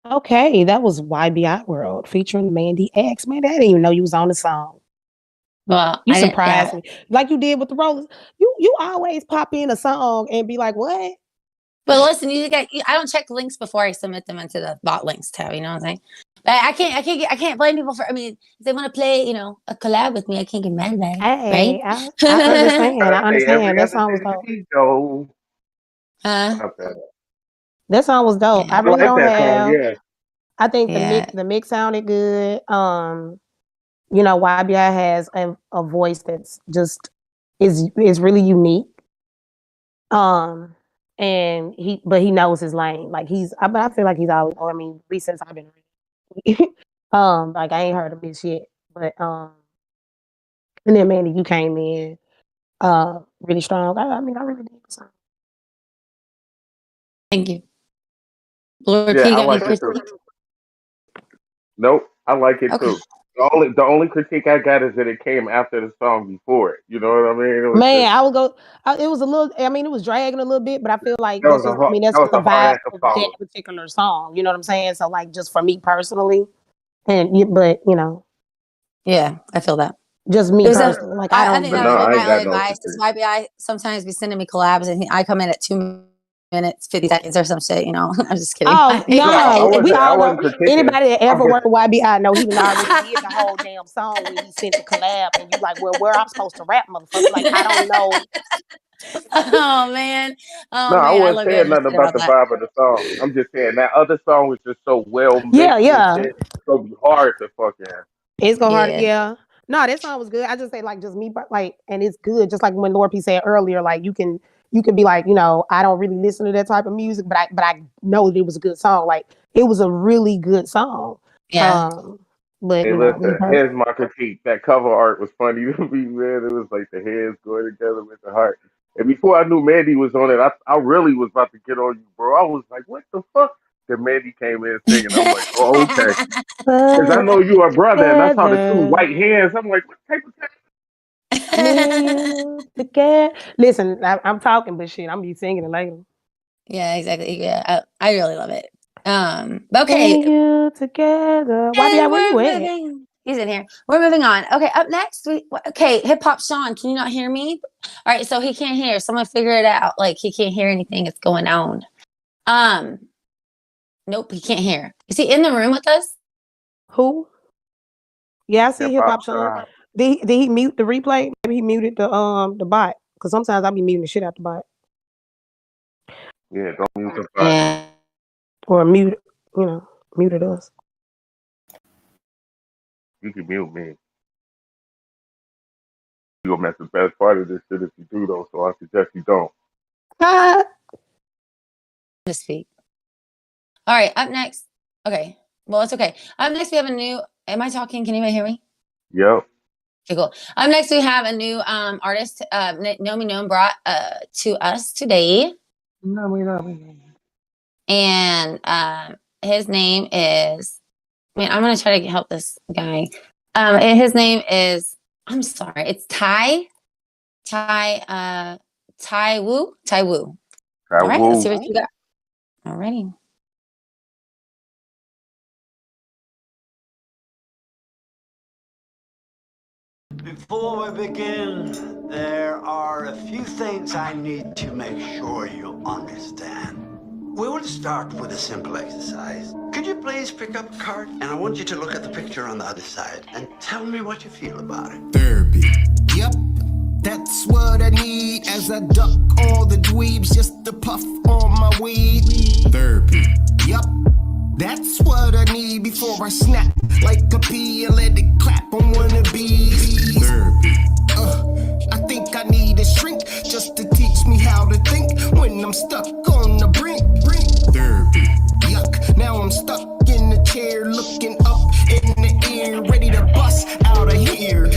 Okay, that was YBI World featuring Mandy X. Man, I didn't even know you was on the song. Well, You I didn't. Yeah. surprised me. Like you did with the Rollers. You always pop in a song and be like, what? But listen, I don't check links before I submit them into the bot links tab. You know what I'm saying? But I can't blame people for. I mean, if they want to play, a collab with me, I can't get mad about it, Hey, I right? understand. I Hey, understand. every That other song was dope. day, Joe. Huh? Stop that. That song was dope. I Yeah. I really like don't that song, have. yeah. I think Yeah. the mix sounded good. YBI has a voice that's just is really unique. And he knows his lane. Like but I feel like he's always. I mean, at least since I've been. Like I ain't heard of this yet, but and then Mandy, you came in, really strong. I mean, I really did the song. Thank you. Lord Yeah, P I got any like it too. critiques? Nope, I like it Okay. too. The only critique I got is that it came after the song before it. You know what I mean? It was Man, just I would go. It was a little. I mean, it was dragging a little bit, but I feel like that that's was a just. I hard mean, that's that was the a hard vibe act to of that follow. particular song. You know what I'm saying? So, like, just for me personally, but Yeah, I feel that. just It me was personally. Like, I I don't think But that no, was really. I ain't my got only no bias. Is critique. YBI sometimes be sending me collabs, and I come in at 2 minutes 50 seconds or some shit. I'm just kidding. Oh No, I no, we wasn't. I all know wasn't critiquing. anybody that I'm ever just worked with YBI know he done already did the whole damn song when he sent the collab, and you like, well, where I'm supposed to rap, motherfucker? Like, I don't know. Oh man, no, I I wasn't love getting saying nothing upset about about the that. vibe of the song. I'm just saying that other song was just so well Yeah, mixed and yeah. shit. It's gonna be hard to fucking. It's gonna hurt. Yeah, Yeah. No, that song was good. I just say like just me, but like, and it's good. Just like when Lord P said earlier, like you can be like, I don't really listen to that type of music, but I know that it was a good song. Like it was a really good song. yeah. Um, but Hey, me listen, personally. here's my critique. That cover art was funny to me, man. It was like the heads going together with the heart. And before I knew Mandy was on it, I really was about to get on you, bro. I was like, what the fuck? Then Mandy came in singing. I'm like, oh, okay. Because I know you a brother, and I saw the two Together, white hands. I'm like, what type of me and you together. Listen, I'm talking, but shit, I'm be singing it later. Yeah, exactly. Yeah, I really love it. But Me okay, and you together. YBI, and where you we're at? moving. He's in here. We're moving on. Okay, up next, Hip Hop Sean, can you not hear me? All right, so he can't hear. Someone figure it out. Like he can't hear anything that's going on. Um, nope, he can't hear. Is he in the room with us? Who? Yeah, I see hip Hip hop Hop Sean. song? Did he mute the replay? Maybe he muted the bot. Cause sometimes I be muting the shit out the bot. Yeah, don't mute the fuck. Yeah. Or muted us. You can mute me. You gonna miss the best part of this shit if you do though. So I suggest you don't. To speak. All right, up next. Okay. Well, it's okay. Up next, we have a new. Am I talking? Can anybody hear me? Yep. Okay, cool. Up next, we have a new artist, Nomi Gnome brought to us today. And his name is. I'm gonna try to help this guy. And his name is. I'm sorry. It's Tai Wu. All right. Let's see what you got. Alrighty. Before we begin, there are a few things I need to make sure you understand. We will start with a simple exercise. Could you please pick up a card? And I want you to look at the picture on the other side and tell me what you feel about it. Therapy. Yep, that's what I need as I duck all the dweebs just to puff on my weed. Therapy. Yep, that's what I need before I snap like a pea and let it clap on one of these. Therapy. I think I need a shrink just to teach me how to think when I'm stuck on the brink. Therapy. Yuck, now I'm stuck in the chair looking up in the air, ready to bust out of here.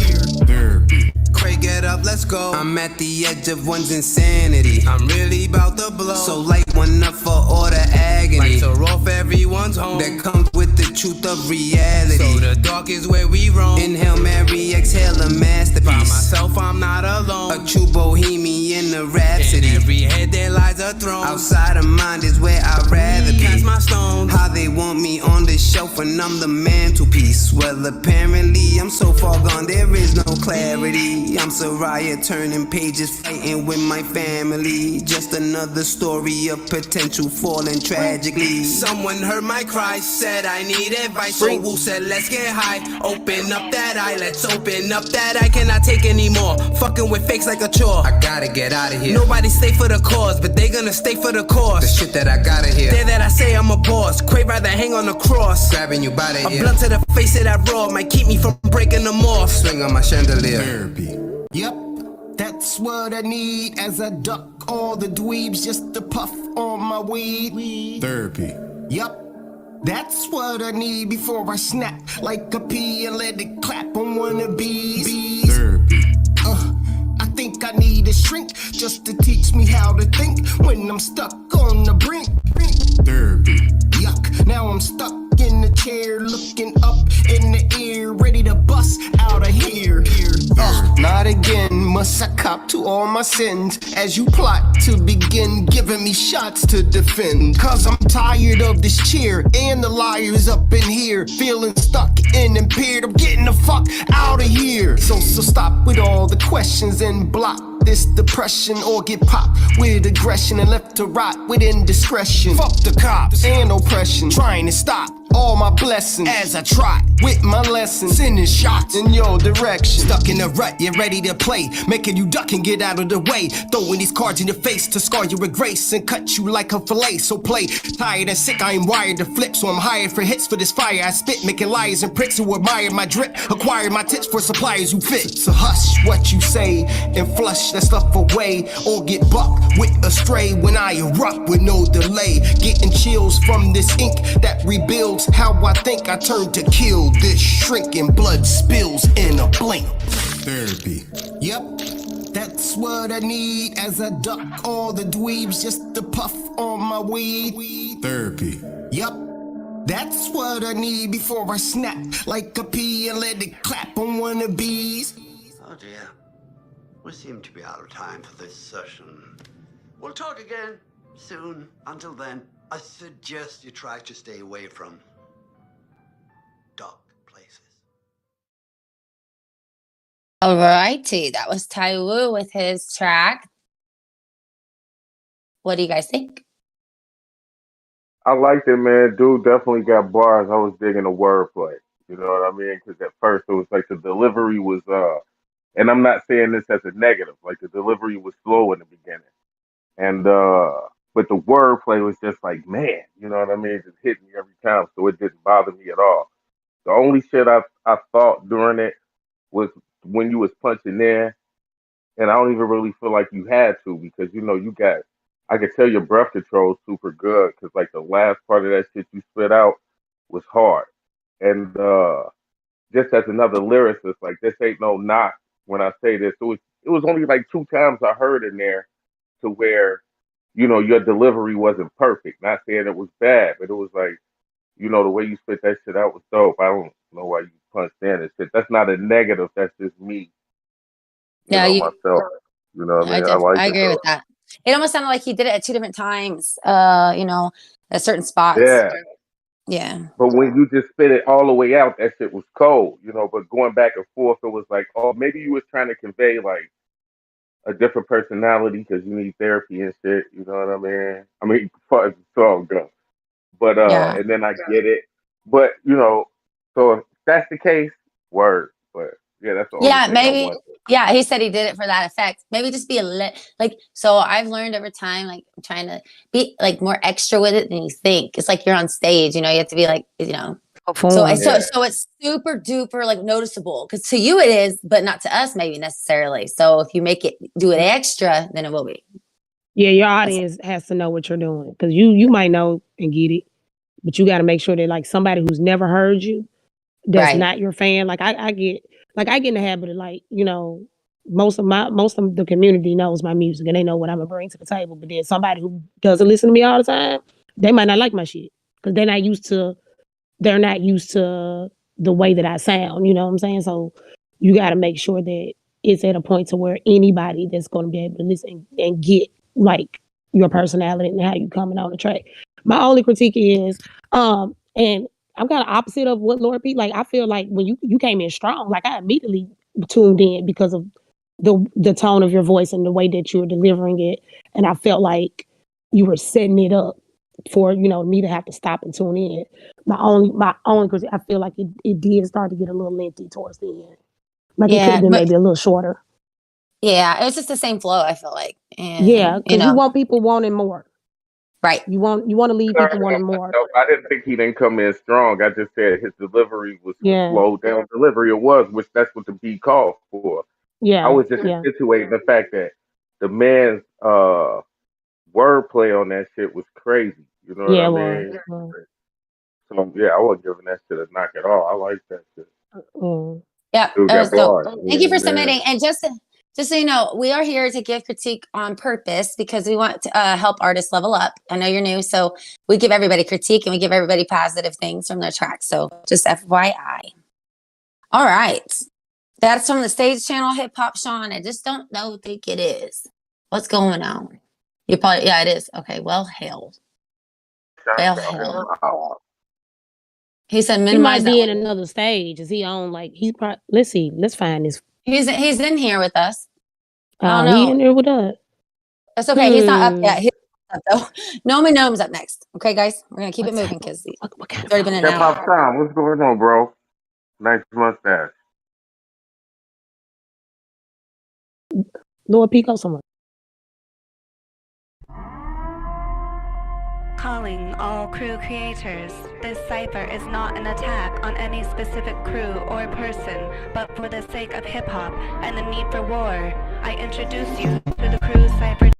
Therapy. Craig, get up, let's go. I'm at the edge of one's insanity. I'm really about to blow. So light one up for all the agony. Lights are off, everyone's home. That comes with the truth of reality. So the dark is where we roam. Inhale, Mary, exhale, a masterpiece. By myself, I'm not alone. A true bohemian, a rhapsody. In every head there lies a throne. Outside of mind is where I'd rather be. Cast my stones. How they want me on the shelf when I'm the mantelpiece. Well, apparently I'm so far gone, there is no clarity. I'm Soraya turning pages, fighting with my family. Just another story of potential falling tragically. Someone heard my cry, said I need advice. So Wu said let's get high. Open up that eye, let's open up that eye. Cannot take anymore. Fucking with fakes like a chore. I gotta get out of here. Nobody stay for the cause, but they gonna stay for the cause. The shit that I gotta hear. There that I say I'm a boss. Quay rather hang on the cross. Grabbing you by the A ear. blunt to the face of that raw might keep me from breaking them off. Swing on my chandelier. Therapy. Yep, that's what I need as I duck all the dweebs just to puff on my weed. Therapy. Yep, that's what I need before I snap like a pea and let it clap on one of bees. Therapy. I think I need a shrink just to teach me how to think when I'm stuck on the brink. Therapy. Yuck, now I'm stuck in the chair, looking up in the air, ready to bust out of here. Not again, must I cop to all my sins as you plot to begin giving me shots to defend. Cause I'm tired of this cheer and the liars up in here, feeling stuck and impaired. I'm getting the fuck out of here. So stop with all the questions and block this depression or get popped with aggression and left to rot with indiscretion. Fuck the cops and oppression, trying to stop all my blessings as I try with my lessons, sending shots in your direction. Stuck in a rut, you're ready to play, making you duck and get out of the way, throwing these cards in your face to scar you with grace and cut you like a fillet. So play tired and sick, I am wired to flip, so I'm hired for hits for this fire I spit, making liars and pricks who admire my drip, acquire my tips for suppliers who fit. So hush what you say and flush that stuff away, or get bucked with a stray when I erupt with no delay, getting chills from this ink that rebuilds how I think. I turn to kill this shrinking, blood spills in a blink. Therapy. Yep, that's what I need as I duck all the dweebs just to puff on my weed. Therapy. Yep, that's what I need before I snap like a pea and let it clap on one of bees. Oh dear. We seem to be out of time for this session. We'll talk again soon. Until then, I suggest you try to stay away from dark places. Alrighty, that was Tai Wu with his track. What do you guys think? I liked it, man. Dude definitely got bars. I was digging the wordplay. You know what I mean? Because at first it was like the delivery was, and I'm not saying this as a negative, like the delivery was slow in the beginning. And, but the wordplay was just like, man, you know what I mean? It just hit me every time. So it didn't bother me at all. The only shit I thought during it was when you was punching in, and I don't even really feel like you had to because you know I could tell your breath control is super good because like the last part of that shit you spit out was hard, and just as another lyricist, like this ain't no knock when I say this. It was only like 2 times I heard in there to where you know your delivery wasn't perfect. Not saying it was bad, but it was like you know the way you spit that shit out was dope. I don't know why you punched in and shit. That's not a negative. That's just me. Myself. You know what I mean? I like I it. agree with that. It almost sounded like he did it at 2 different times, at certain spots. Yeah. Yeah. But when you just spit it all the way out, that shit was cold, you know. But going back and forth, it was like, oh, maybe you was trying to convey like a different personality because you need therapy and shit. You know what I mean? I mean, fuck the song go. But Yeah. and then I get it. But you know, so if that's the case, word. But yeah, that's the only Yeah, thing I maybe. wanted. Yeah, he said he did it for that effect. Maybe just be so I've learned over time, like trying to be like more extra with it than you think. It's like you're on stage, you have to be like, So it's super duper like noticeable because to you it is, but not to us maybe necessarily. So if you do it extra, then it will be. Yeah, your audience has to know what you're doing because you might know and get it, but you got to make sure that like somebody who's never heard you, that's Right. not your fan. Like I get in the habit of like most of the community knows my music and they know what I'm gonna bring to the table. But then somebody who doesn't listen to me all the time, they might not like my shit because they're not used to the way that I sound. You know what I'm saying? So you got to make sure that it's at a point to where anybody that's going to be able to listen and get like your personality and how you coming on the track. My only critique is, and I'm kind of opposite of what Lord P. Like, I feel like when you came in strong, like I immediately tuned in because of the tone of your voice and the way that you were delivering it, and I felt like you were setting it up for me to have to stop and tune in. My only critique, I feel like it did start to get a little lengthy towards the end. Like it could have been maybe a little shorter. Yeah, it was just the same flow, I feel like. And, yeah, because you want people wanting more. Right. You want to leave people wanting more. I didn't think he didn't come in strong. I just said his delivery was slowed down. Delivery it was, which that's what the beat called for. Yeah. I was just accentuating the fact that the man's wordplay on that shit was crazy. You know what I mean? So yeah, I wasn't giving that shit a knock at all. I like that shit. Yeah, it was dope. Thank you for submitting. And just so you know, we are here to give critique on purpose because we want to help artists level up. I know you're new, so we give everybody critique and we give everybody positive things from their tracks. So just FYI. All right. That's from the Stage Channel Hip Hop Sean. I just don't think it is. What's going on? You probably, yeah, it is. Okay, well, hell. He said minimize. He might be in another stage. Is he on like he's probably? Let's see. Let's find this. He's in here with us. I don't know. He in there with us. That's okay. He's not up yet. He's up though. Nome's up next. Okay, guys, we're gonna keep it moving because he's already been in an hour. Hip Hop Time, what's going on, bro? Nice mustache. Lord Pico somewhere. Calling all crew creators. This cipher is not an attack on any specific crew or person, but for the sake of hip-hop and the need for war, I introduce you to the crew cipher.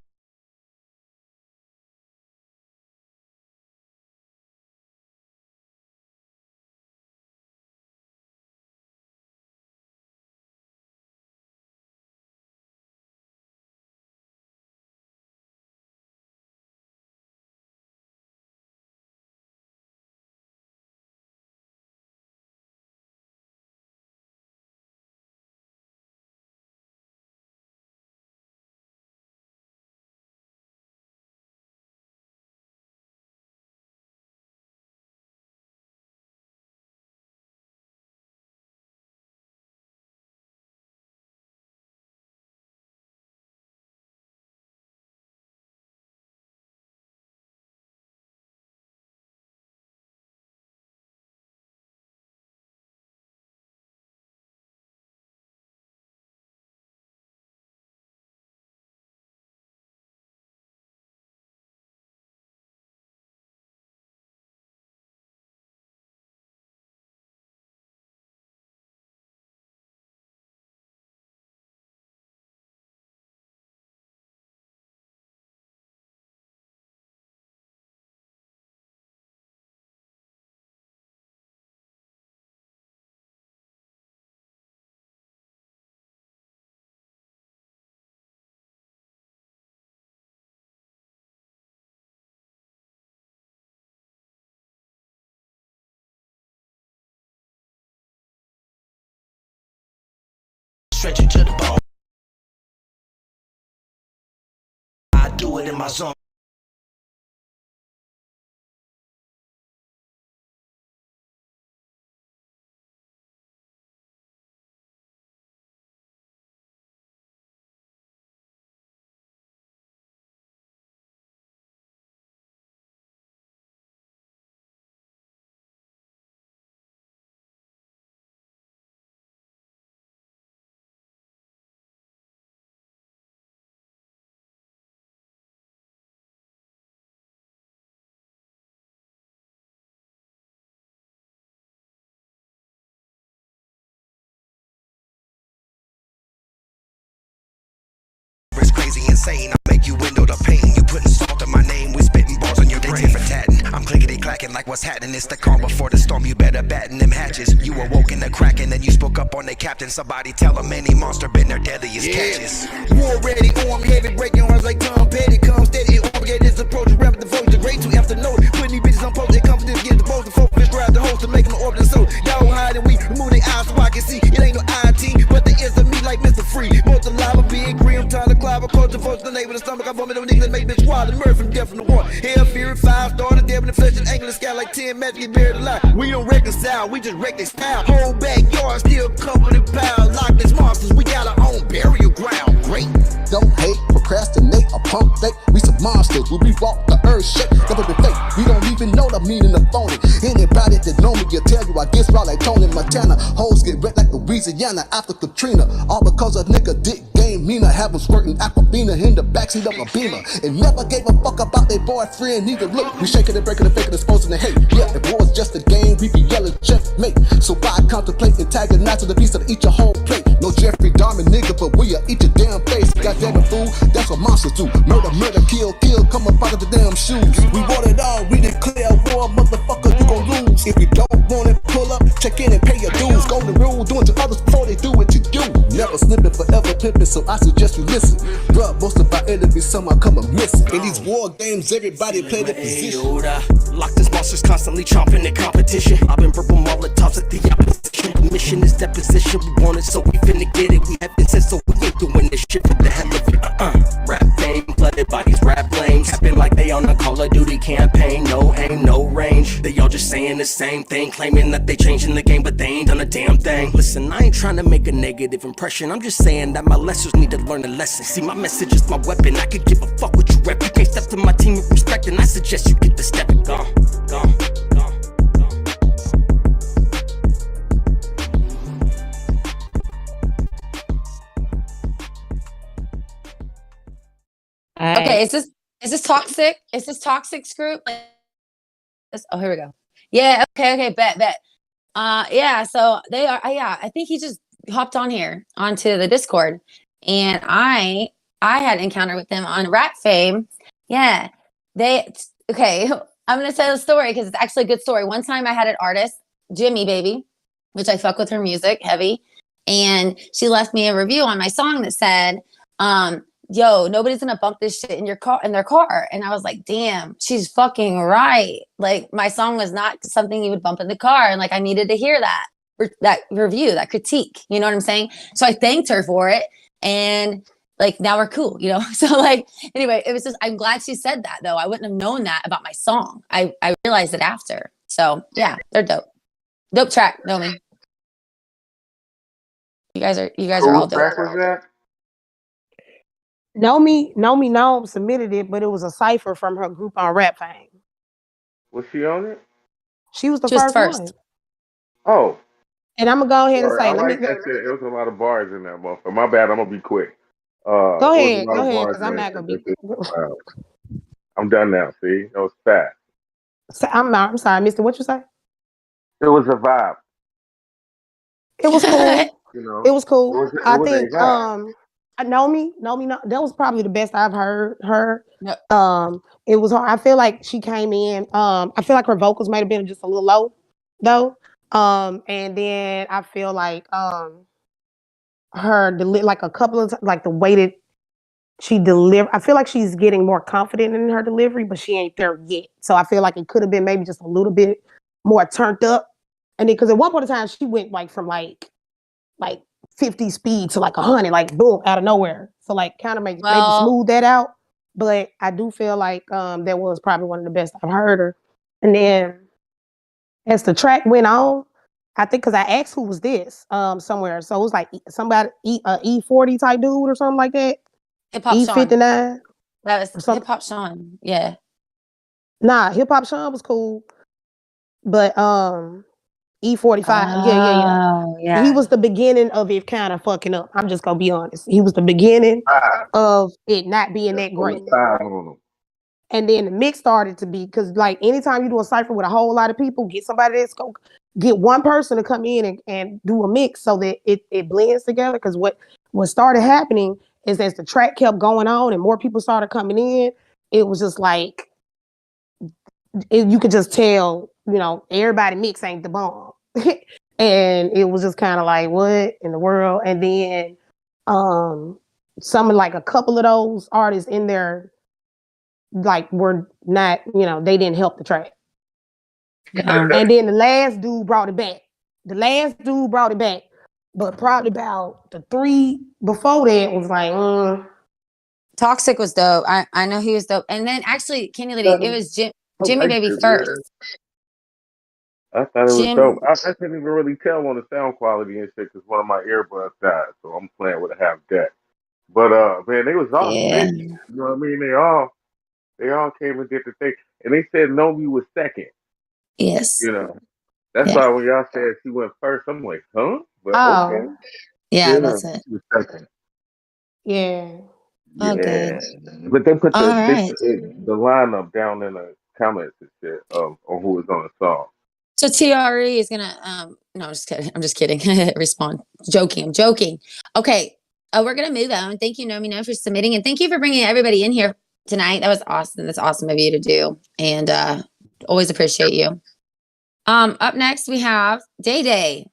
Stretch it to the bone. I do it in my zone. It's crazy, insane. I make you window the pain. You putting salt in my name. We spitting balls on your brain. For tatting. I'm clickety clacking like what's happening. It's the calm before the storm. You better batten them hatches. You awoke in the cracking, then you spoke up on the captain. Somebody tell them any monster been their deadliest catches. War ready, arm heavy, breaking arms like Tom Petty. Come steady, all get this approach. Rap the vote, the great to after note. that make bitch wild and murder from death from the war. Hell, fear, and 5-star, the devil in the flesh, and angle, sky like 10 match, get buried alive. We don't reconcile, we just wreck their style. Whole backyard still covered in piles. Locked as monsters, we got our own burial ground. Great. Don't hate, procrastinate, or pump fake. We some monsters, we walk the earth shake. Never been fake, we don't even know the meaning of phony. Anybody that know me will tell you I get raw like Tony Montana. Hoes get wet like Louisiana after Katrina. All because a nigga dick game meaner. Have them squirting Aquafina in the backseat of a Beamer. And never gave a fuck about their boyfriend neither. Look, we shaking and breaking and faking, exposing the hate. Yeah, if war's just a game, we be yelling checkmate. So why contemplate antagonizing the beast that eat your whole plate? No Jeffrey Dahmer nigga, but we'll eat your damn face. Goddamn it, fool, that's what monsters do. Murder, murder, kill, kill, come up out of the damn shoes. We want it all, we declare war, motherfucker, you gon' lose. If you don't want it, pull up, check in and pay your dues. Golden rule, doing to others before they do it to you. Never slipping, forever pimping, so I suggest you listen. Bruh, most of our enemies somehow come up missing. In these war games, everybody play their position. Locked as monsters constantly chomping at competition. I've been purple Molotovs at the opposition. The mission is deposition. We want it, so we finna get it. We have been said, so we ain't doing this shit for the hell of it. Rap fame, flooded by these rap flames. Capping like they on a Call of Duty campaign. No aim, no range. They all just saying the same thing, claiming that they changing the game, but they ain't done a damn thing. Listen, I ain't trying to make a negative impression. I'm just saying that my lessers need to learn a lesson. See, my message is my weapon. I could give a fuck what you rep. You can't step to my team with respect, and I suggest you get the step. Gone, gone. Okay, is this toxic? Is this toxic group? Oh, here we go. Yeah, okay, bet. Yeah, so they are. Yeah, I think he just hopped on here onto the Discord, and I had an encounter with them on Rap Fame. Yeah, okay. I'm gonna tell the story because it's actually a good story. One time I had an artist, Jimmy Baby, which I fuck with her music heavy, and she left me a review on my song that said, yo, nobody's gonna bump this shit in their car. And I was like, damn, she's fucking right. Like, my song was not something you would bump in the car. And like, I needed to hear that review, that critique. You know what I'm saying? So I thanked her for it. And like, now we're cool, you know? So like, anyway, it was just, I'm glad she said that though. I wouldn't have known that about my song. I realized it after. So yeah, they're dope. Dope track, Nomi. You guys are all dope. Was that? Nomi submitted it, but it was a cipher from her group on Rap Fame. Was she on it? She was the first one. Oh. And I'm gonna go ahead and say, I like that shit. It was a lot of bars in that motherfucker. My bad, I'm gonna be quick. Go ahead, because I'm not gonna be. I'm done now. See, that was fast. I'm sorry, Mister. What you say? It was a vibe. It was cool. You know, it was cool. It was I think Nomi, that was probably the best I've heard her. Yep. It was hard. I feel like she came in. I feel like her vocals might have been just a little low, though. And then I feel like her like a couple of like the way that she delivered. I feel like she's getting more confident in her delivery, but she ain't there yet. So I feel like it could have been maybe just a little bit more turned up. And then because at one point in time she went like from like 50 speed to like 100, like boom, out of nowhere. So like kind of maybe smooth that out. But I do feel like that was probably one of the best I've heard her. And then as the track went on, I think because I asked who was this somewhere. So it was like somebody E40 type dude or something like that. Hip Hop E59. Sean. That was Hip Hop Sean. Yeah. Nah, Hip Hop Sean was cool. But E45. Yeah. He was the beginning of it kind of fucking up. I'm just gonna be honest. He was the beginning of it not being that great. And then the mix started to be, because like anytime you do a cypher with a whole lot of people, get somebody that's gonna get one person to come in and do a mix so that it blends together. Because what started happening is as the track kept going on and more people started coming in, it was just like you could just tell, you know, everybody mix ain't the bomb. And it was just kind of like, what in the world? And then some like a couple of those artists in there like were not, you know, they didn't help the track. And then the last dude brought it back. But probably about the 3 before that was like, Toxic was dope. I know he was dope. And then actually, Candy Lady, it was I Jimmy liked Baby it, first. I thought it was Jim, dope. I couldn't even really tell on the sound quality and shit because one of my earbuds died, so I'm playing with a half deck. But man, they was all yeah, sick. You know what I mean? They all came and did the thing, and they said Nomi was second. yes, You know, that's yeah. why when y'all said she went first, I'm like, huh? But okay, Oh, Yeah, yeah, that's it. she was second. yeah. Oh, good. Yeah, but they put All they right. put the lineup down in the comments and shit on who was on the song. So TRE is gonna no, I'm just kidding. I'm just kidding. Respond. Joking. I'm joking. Okay. We're gonna move on. Thank you, Nomi, No, for submitting, and thank you for bringing everybody in here tonight. That was awesome. That's awesome of you to do, and always appreciate you. Up next we have Day Day.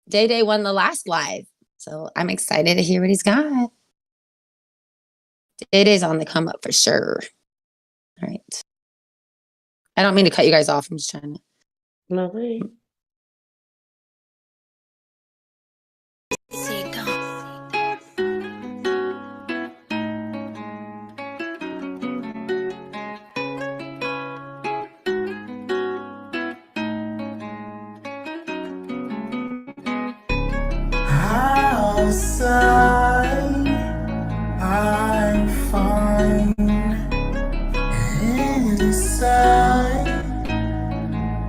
Day Day won the last live, so I'm excited to hear what he's got. Day Day's on the come up for sure. All right. I don't mean to cut you guys off. I'm just trying to. No way. Outside, I'm fine. Inside,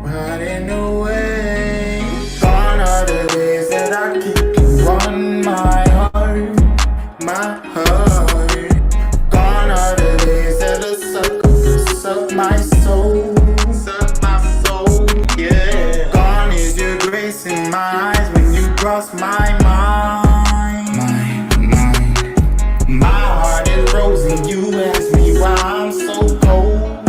running away. Gone are the days that I keep you on my heart, my heart. Gone are the days that the suck my soul, yeah. Gone is your grace in my eyes when you cross my mind. My heart is frozen. You ask me why I'm so cold.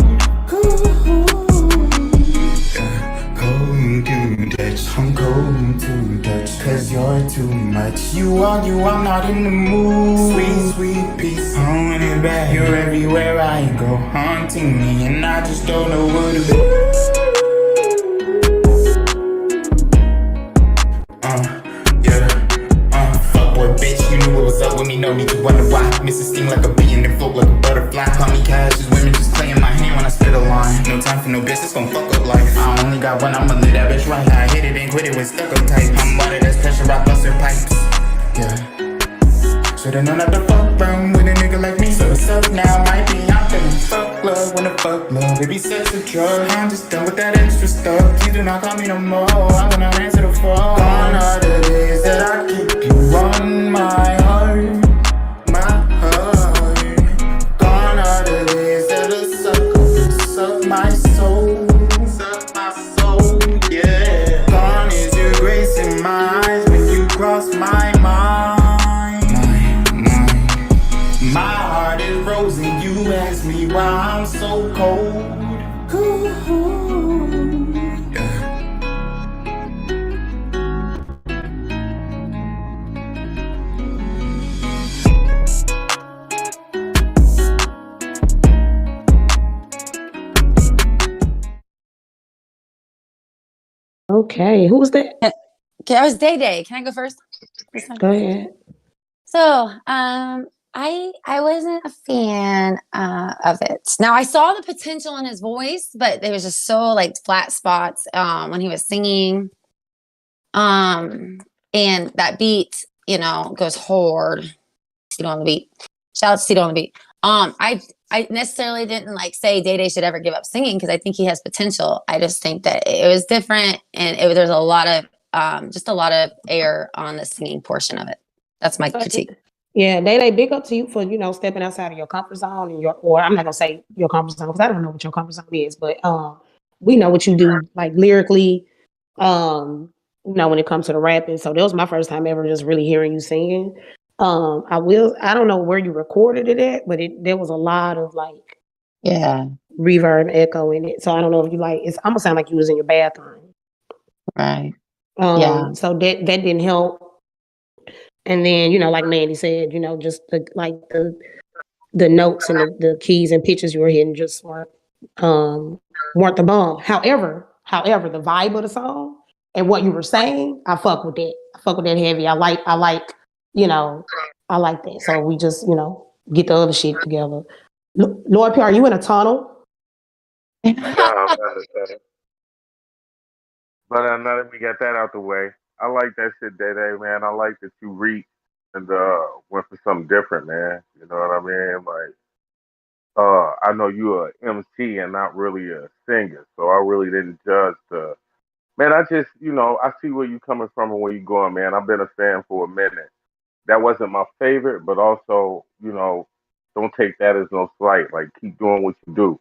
Cold to touch. I'm cold to touch. Cause you're too much. You argue, I'm not in the mood. Sweet, sweet peace. I want it back. You're everywhere I go, haunting me, and I just don't know where to be. Fuckboy bitch, you knew what was up with me, no need to wonder why. Miss a sting like a bee and then float like a butterfly. Call me cash, these women just playing my hand when I spit a line. No time for no bitch, it's gon' fuck up life. I only got one, I'ma live that bitch right. I hit it and quit it with stuck up type. I'm water that's pressure, I bust her pipes. Yeah. Should've known not to fuck around with a nigga like me. So what's up now, might be out there. Fuck love, wanna fuck love. Baby, sex a drug. I'm just done with that extra stuff. Please do not call me no more. I will not answer the phone. Gone are the days that I keep you on my heart, my heart. Gone are the days that the suck my soul, yeah. Gone is your grace in my eyes when you cross my mind. My heart is frozen. You ask me why I'm so cold. Okay, who was that? Okay, I was Day Day. Can I go first? Go ahead. So, I wasn't a fan of it. Now I saw the potential in his voice, but there was just so like flat spots when he was singing. And that beat, goes hard. Tito on the beat. Shout out to Tito on the beat. I necessarily didn't like say Day Day should ever give up singing because I think he has potential. I just think that it was different and there's a lot of just a lot of air on the singing portion of it. That's my critique. Yeah, Day, big up to you for, stepping outside of your comfort zone and or I'm not gonna say your comfort zone because I don't know what your comfort zone is, but we know what you do like lyrically, when it comes to the rapping. So that was my first time ever just really hearing you singing. I don't know where you recorded it at, but there was a lot of like reverb echo in it. So I don't know if you it's almost sound like you was in your bathroom. Right. So that didn't help. And then, like Mandy said, just the notes and the keys and pitches you were hitting just weren't the bomb. However, the vibe of the song and what you were saying, I fuck with that. I fuck with that heavy. I like that. So we just, get the other shit together. Lord P, are you in a tunnel? No, I'm not understanding. But now that we got that out the way, I like that shit, Day Day, man. I like that you reached and went for something different, man. You know what I mean? Like, I know you're a MC and not really a singer, so I really didn't judge the. Man, I just, I see where you coming from and where you going, man. I've been a fan for a minute. That wasn't my favorite, but also, don't take that as no slight. Like, keep doing what you do.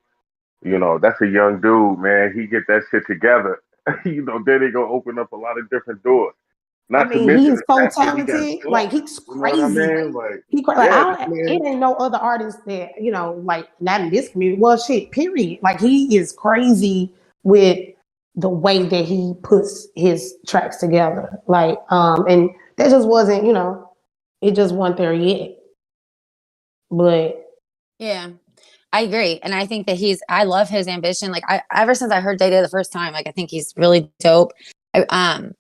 That's a young dude, man. He get that shit together. Then they gonna open up a lot of different doors. I Not to mean, he mention is the so fact that he got talented. Like slumped. he's You know what I crazy. mean? Like, Like yeah, this it man. ain't no other artist that like not in this community. Well, shit. Period. Like he is crazy with the way that he puts his tracks together. Like, and that just wasn't, it just wasn't there yet. But Yeah, I agree. And I think that I love his ambition. Like ever since I heard Day Day the first time, like I think he's really dope. And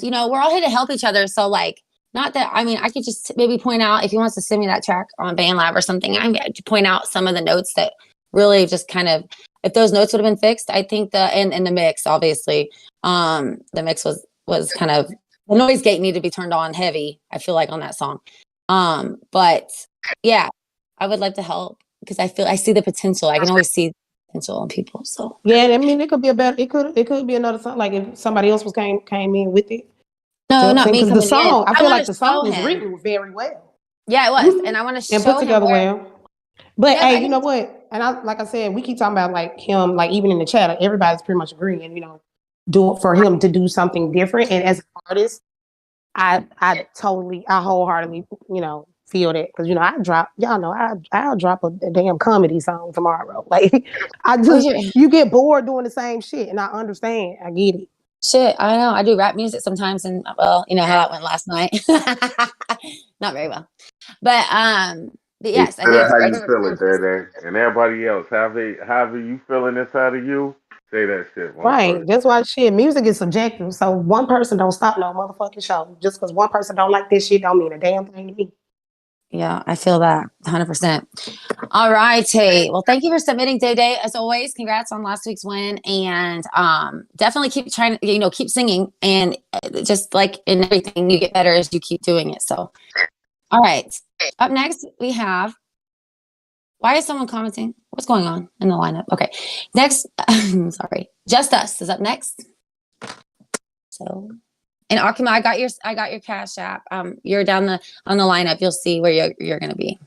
we're all here to help each other. So like, not that, I mean, I could just maybe point out if he wants to send me that track on BandLab or something, I'm going to point out some of the notes that really just kind of, if those notes would have been fixed, I think and the mix, obviously, the mix was kind of, the noise gate needed to be turned on heavy, I feel like, on that song. But yeah, I would like to help because I see the potential. I can always see potential in people. So yeah, I mean, it could be it could be another song. Like if somebody else came in with it. No, not me because coming the song, in. I feel wanna like the show song was him. written very well. Yeah, it was, and I want to show and put him together where. well. But Yeah, hey, you know what? And like I said, we keep talking about like him, like even in the chat, everybody's pretty much agreeing, for him to do something different. And as an artist, I wholeheartedly, feel that because I'll drop a damn comedy song tomorrow. Like I just you get bored doing the same shit, and I understand, I get it. Shit, I know. I do rap music sometimes, and well, you know how that went last night. Not very well, but yes, I think it's How great. you feeling, Day Day? And everybody else, however you feeling inside of you, say that shit, Right. motherfucker. That's why shit, music is subjective. So one person don't stop no motherfucking show. Just because one person don't like this shit don't mean a damn thing to me. Yeah, I feel that 100%. All right, Tate. Well, thank you for submitting, Day Day. As always, congrats on last week's win, and definitely keep trying. Keep singing, and just like in everything, you get better as you keep doing it. So, all right. Up next, we have. Why is someone commenting? What's going on in the lineup? Okay, next. Sorry, Just Us is up next. So. And Akima, I got your Cash App. You're down on the lineup. You'll see where you're gonna be.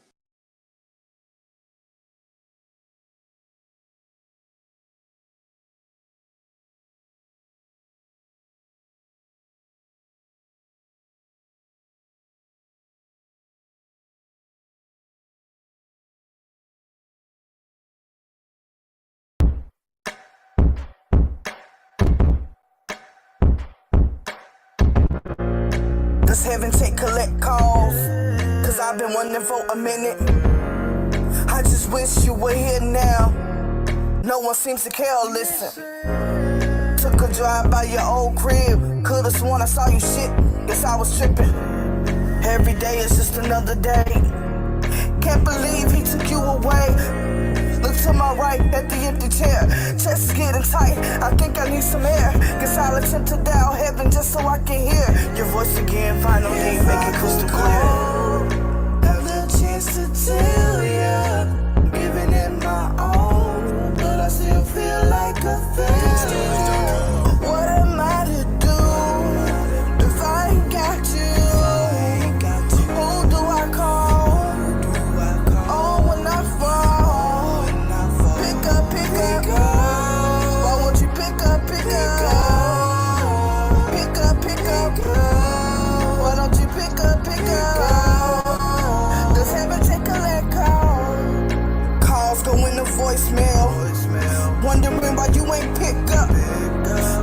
Does heaven take collect calls? Cause I've been wondering for a minute. I just wish you were here now. No one seems to care or listen. Took a drive by your old crib. Could've sworn I saw you shit. Guess I was tripping. Every day is just another day. Can't believe he took you away. Look to my right at the empty chair. Chest is getting tight, I think I need some air. Guess I'll attempt to dial heaven just so I can hear your voice again. Finally make it crystal clear. Have the chance to tell you, giving it my all, but I still feel like a failure. What am I to do if I ain't got you? Who do I call? Oh, when I fall, pick up. Why won't you pick up? Pick up. Why don't you pick up? Does heaven take a let call? Calls go into voicemail. Wondering why you ain't pick up.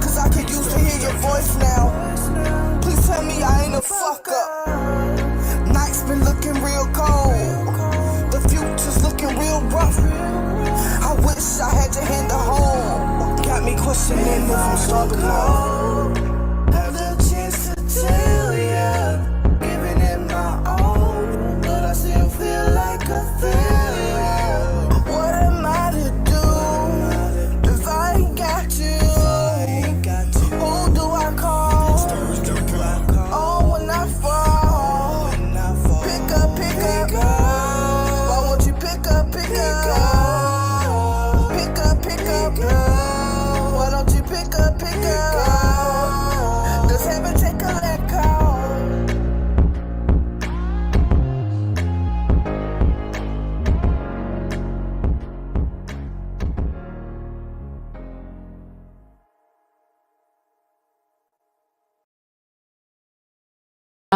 Cause I could use to hear your voice now. Please tell me I ain't a fuck up. Nights been looking real cold. The future's looking real rough. I wish I had your hand to hold. Got me questioning if I'm strong enough. Have the chance to tell you, giving it my all, but I still feel like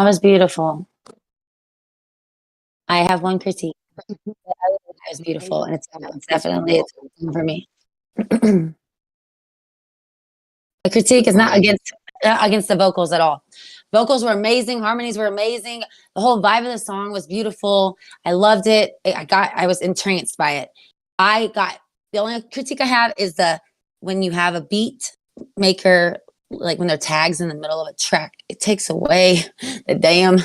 That was beautiful. I have one critique. It was beautiful, and it's definitely for me. The critique is not against the vocals at all. Vocals were amazing, harmonies were amazing. The whole vibe of the song was beautiful. I loved it. I was entranced by it. The only critique I have is when you have a beat maker, like when there are tags in the middle of a track, it takes away the damn.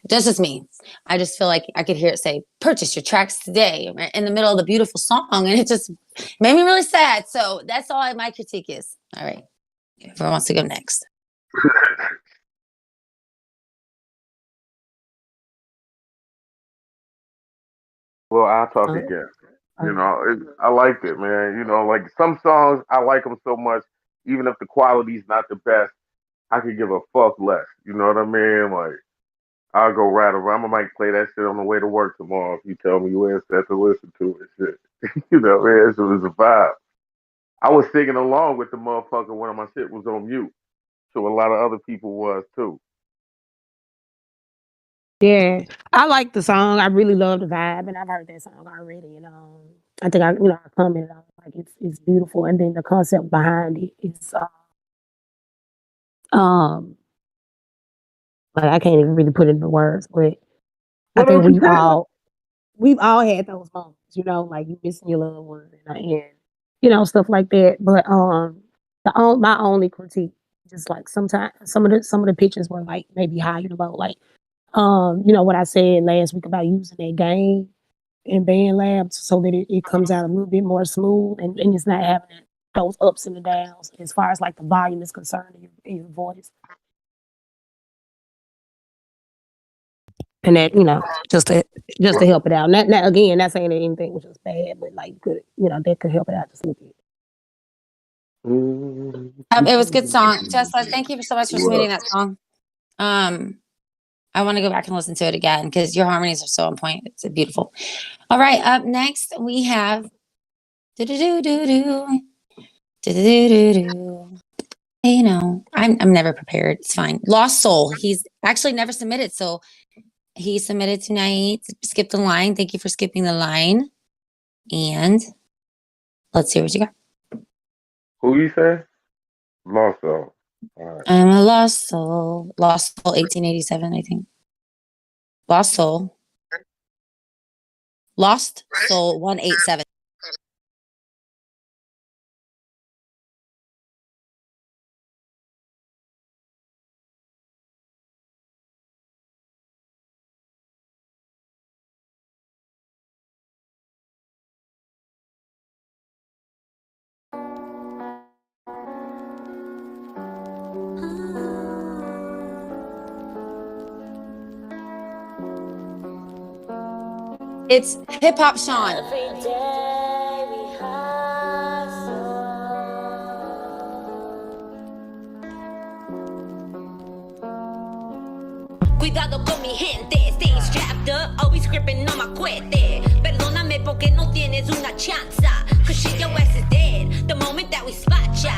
That's just me. I just feel like I could hear it say, purchase your tracks today in the middle of the beautiful song. And it just made me really sad. So that's all my critique is. All right. Whoever wants to go next. Well, I'll talk again. I liked it, man. Like some songs, I like them so much, even if the quality's not the best, I could give a fuck less. You know what I mean? Like, I'll go right around. I might play that shit on the way to work tomorrow if you tell me where it's set to listen to it. Shit. Man, so it's a vibe. I was singing along with the motherfucker when my shit was on mute. So a lot of other people was too. Yeah, I like the song. I really love the vibe, and I've heard that song already. And I think I commented on it, like it's beautiful, and then the concept behind it is like I can't even really put it into words, but I think we've all had those moments, like you missing your loved one and stuff like that. But my only critique, just like sometimes some of the pictures were like maybe high, like what I said last week about using that gain in band labs so that it comes out a little bit more smooth and it's not having those ups and the downs as far as like the volume is concerned in your voice. And that, just to help it out. Not again, not saying that anything was just bad, but like that could help it out just a little bit. It was a good song. Tesla, thank you so much for submitting that song. I want to go back and listen to it again because your harmonies are so on point. It's beautiful. All right, up next we have I'm never prepared. It's fine. Lost Soul. He's actually never submitted, so he submitted tonight. Skip the line. Thank you for skipping the line. And let's see what you got. Who you say? Lost Soul. All right. I'm a lost soul. Lost Soul, 1887, I think. Lost Soul. Lost Soul, 187. It's Hip Hop Sean. Cuidado con mi gente, stay strapped up, always gripping on my cuete. Perdóname porque no tienes una chance, cause shit, your ass is dead the moment that we spot ya.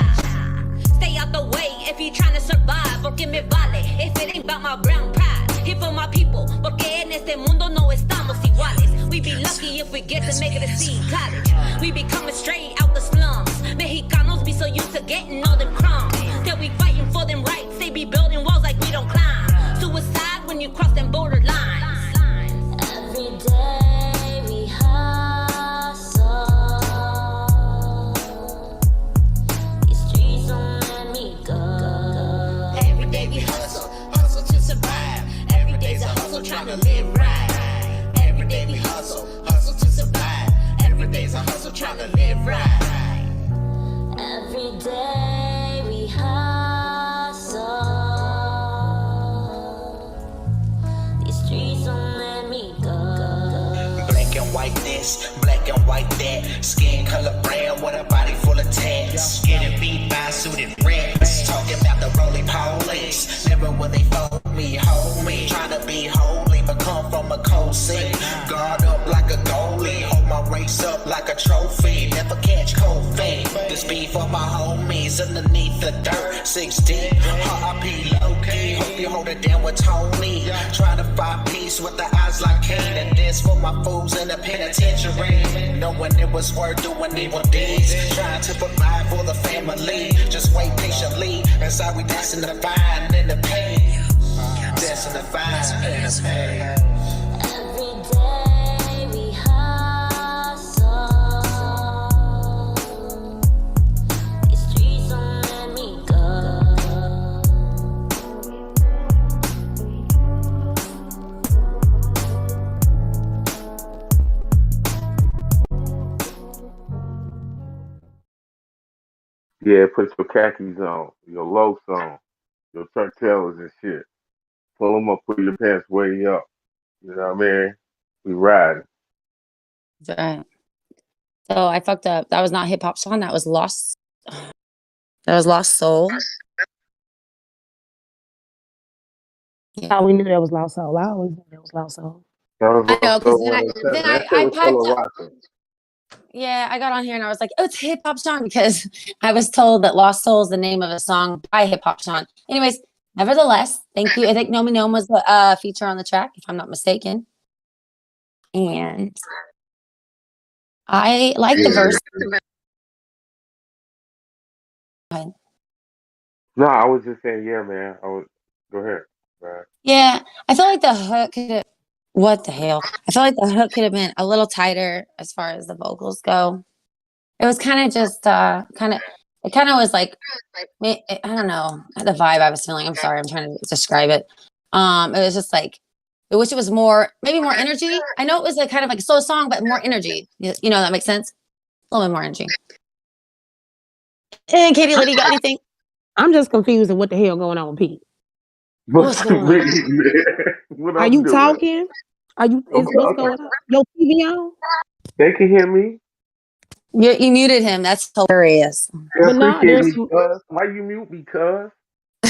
Stay out the way if you trying to survive, porque me vale if it ain't about my brown pride. Here for my people, porque en este mundo no estamos iguales. We be lucky if we get to make it to see college. We be coming straight out the slums. Mexicanos be so used to getting all them crumbs. That we fighting for them rights, they be building walls like we don't climb. Suicide when you cross them border lines. Every day we hustle. These streets don't let me go. Every day we hustle, hustle to survive. Every day's a hustle trying to live right. Every day we hustle, hustle to survive. Every day's a hustle trying to live right. Every day we hustle. These streets don't let me go. Black and white this, black and white that. Skin color brown with a body full of tats. Getting beat by suited rats. Talking about the roly police. Never will they fold me, hold me. Trying to be holy, but come from a cold sea. Guard up like a goalie. Hold my race up like a trophy. Never catch cold feet. This be for my homies underneath the dirt. 6 deep, RIP low key. Hope hold it down with Tony. Try to find peace with the eyes like Cain and dance for my fools in the penitentiary. Knowing it was worth doing evil deeds. Trying to provide for the family. Just wait patiently. That's how we dancing the fire and the pain. Dancing the fire and the pain. Yeah, put your khakis on, your loafs on, your Chuck Taylors and shit. Pull them up, put your pants way up. You know what I mean? We riding. That's right. So I fucked up. That was not Hip Hop Song. That was Lost. That was Lost Soul. Yeah, we knew that was Lost Soul. I always knew that was Lost Soul. That was I know, because also then that shit I was piped full of up. rocking. Yeah, I got on here and I was like, oh, it's Hip Hop Song because I was told that Lost Soul is the name of a song by Hip Hop Song. Anyways, nevertheless, thank you. I think Nomi Gnome was the feature on the track, if I'm not mistaken. And I like the verse. No, I was just saying, yeah, man. Go ahead. Man. Yeah, I feel like the hook could have, what the hell? I feel like the hook could have been a little tighter as far as the vocals go. It was kind of just, it kind of was like, I don't know, the vibe I was feeling. I'm sorry, I'm trying to describe it. It was just like, I wish it was more, maybe more energy. I know it was like kind of like a slow song, but more energy. You know, that makes sense? A little bit more energy. And Katie Liddy, got anything? I'm just confused at what the hell going on with Pete. What's going on? Are you talking? Are you? What's going on? Your TV on? They can hear me. You muted him. That's hilarious. But no, there's. Why you mute me, cuz?